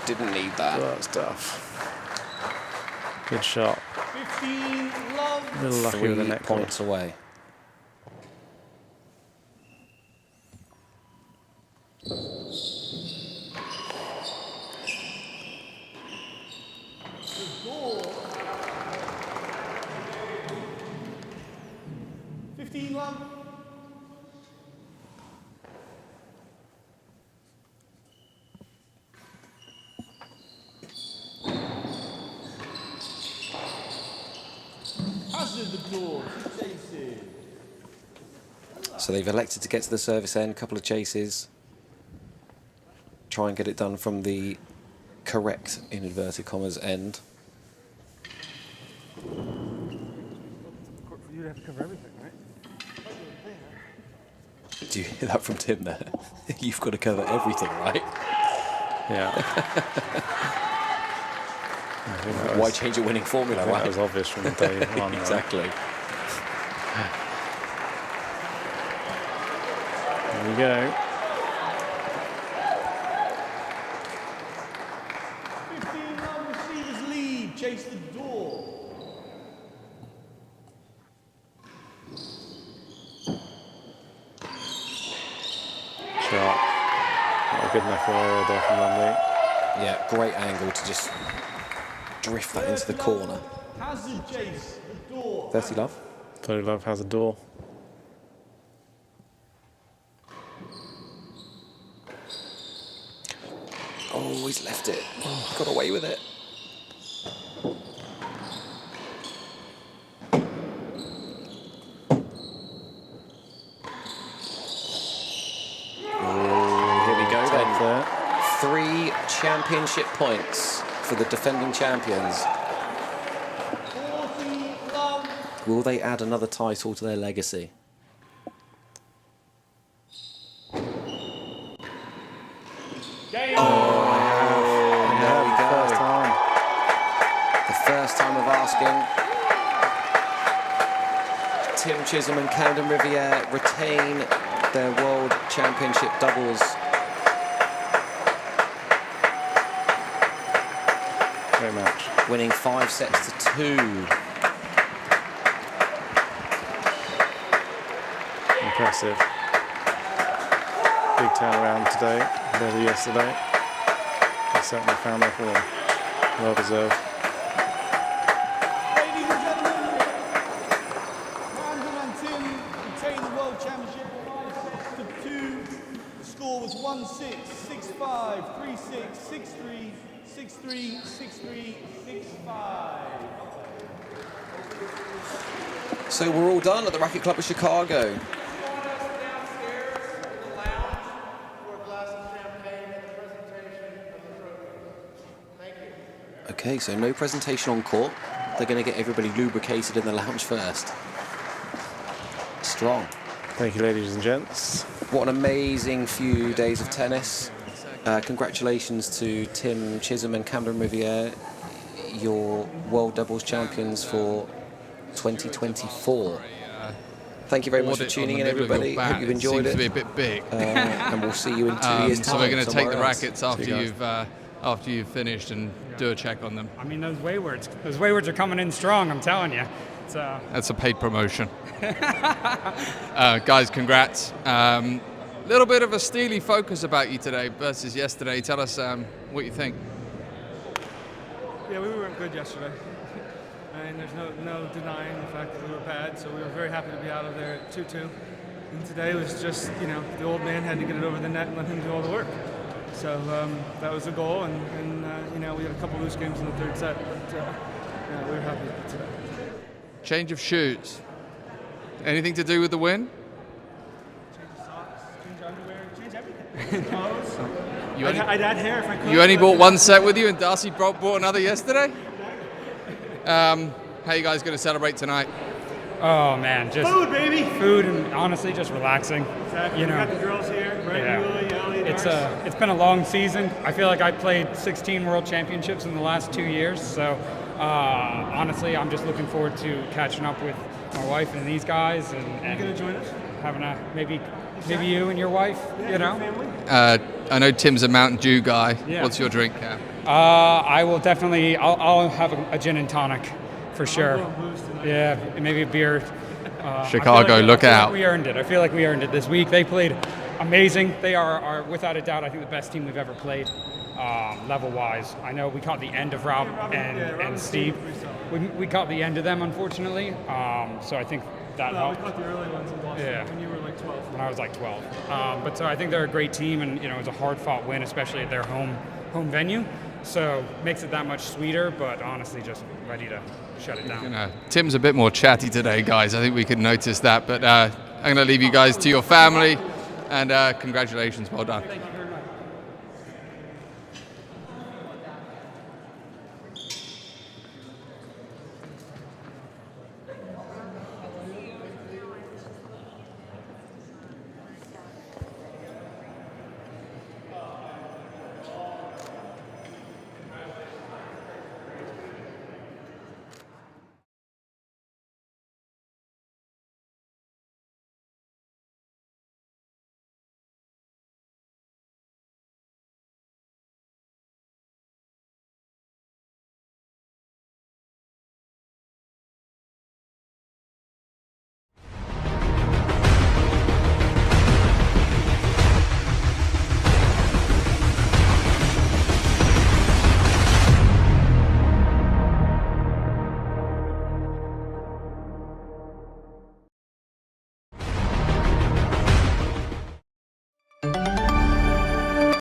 didn't need that. that's tough. Good shot. 15 love. A little lucky with the 3 neck points away. Score. 15 love. Hazard the door. Chases. So they've elected to get to the service end, couple of chases. Try and get it done from the correct, in inverted commas, end. You'd have to cover everything, right? Do you hear that from Tim there? You've got to cover everything, right? Yeah. I think that Why was, change a winning formula, I think right? that was obvious from day one. right? Exactly. There we go. 15-run receivers lead. Chase the door. Sharp. Not a good enough area there from Lumley. Yeah, great angle to just drift that into the corner. Hazard chase the door. 30 love. 30 Love has a door. Oh, he's left it. Oh, got away with it. Oh, here we go Top then. there. 3 championship points for the defending champions. 40 love. Will they add another title to their legacy? Game. And there we First go. time. The first time of asking. Tim Chisholm and Camden Riviere retain their World Championship doubles. Great match. Winning 5 sets to 2. Impressive. Big turnaround today compared to yesterday. They certainly found their form. Well deserved. Ladies and gentlemen, Camden and Tim retain the World Championship 5 sets to 2. The score was 1-6, 6-5, 3-6, 6-3, 6-3, 6-3, 6-5. So we're all done at the Racket Club of Chicago. Okay, so no presentation on court. They're going to get everybody lubricated in the lounge first. Strong. Thank you, ladies and gents. What an amazing few days of tennis. Congratulations to Tim Chisholm and Camden Riviere, your World Doubles champions for 2024. Thank you very much for tuning in, everybody. Hope you've enjoyed Seems it. to be a bit big. And we'll see you in 2 years' time. So we're going to take the somewhere else. rackets after you've finished and do a check on them. I mean, those waywards are coming in strong, I'm telling you. It's, That's a paid promotion. Guys, congrats. Little bit of a steely focus about you today versus yesterday. Tell us what you think. Yeah, we weren't good yesterday. I mean, there's no denying the fact that we were bad, so we were very happy to be out of there at 2-2. And today was just, the old man had to get it over the net and let him do all the work. So that was the goal, and we had a couple loose games in the third set, but yeah, we were happy today. Change of shoes. Anything to do with the win? Change socks, change underwear, change everything. Clothes. I'd add hair if I could. You only bought one set with you, and Darcy brought another yesterday? How you guys going to celebrate tonight? oh man, just Food, baby! food and honestly just relaxing. Exactly. You We know, got the girls here, Brett, Yeah. Willie, Ellie, Darce. it's been a long season. I feel like I played 16 World Championships in the last 2 years. So honestly, I'm just looking forward to catching up with my wife and these guys, You gonna and join us? having a maybe you and your wife. Yeah, You know. family? I know Tim's a Mountain Dew guy. Yeah. What's your drink, Cam? I will definitely. I'll have a gin and tonic for sure. going booze tonight. Yeah, maybe a beer. Chicago, look out. We earned it. I feel like we earned it this week. They played amazing. They are without a doubt, I think, the best team we've ever played, level-wise. I know we caught the end of Rob and Steve. We caught the end of them, unfortunately. So I think that No, we helped. caught the early ones in Boston Yeah. when you were like 12. When I was like 12. But so I think they're a great team, and it was a hard-fought win, especially at their home venue. So makes it that much sweeter. But honestly, just ready to shut it down. Tim's a bit more chatty today, guys. I think we could notice that. But I'm going to leave you guys to your family. And congratulations. Well done.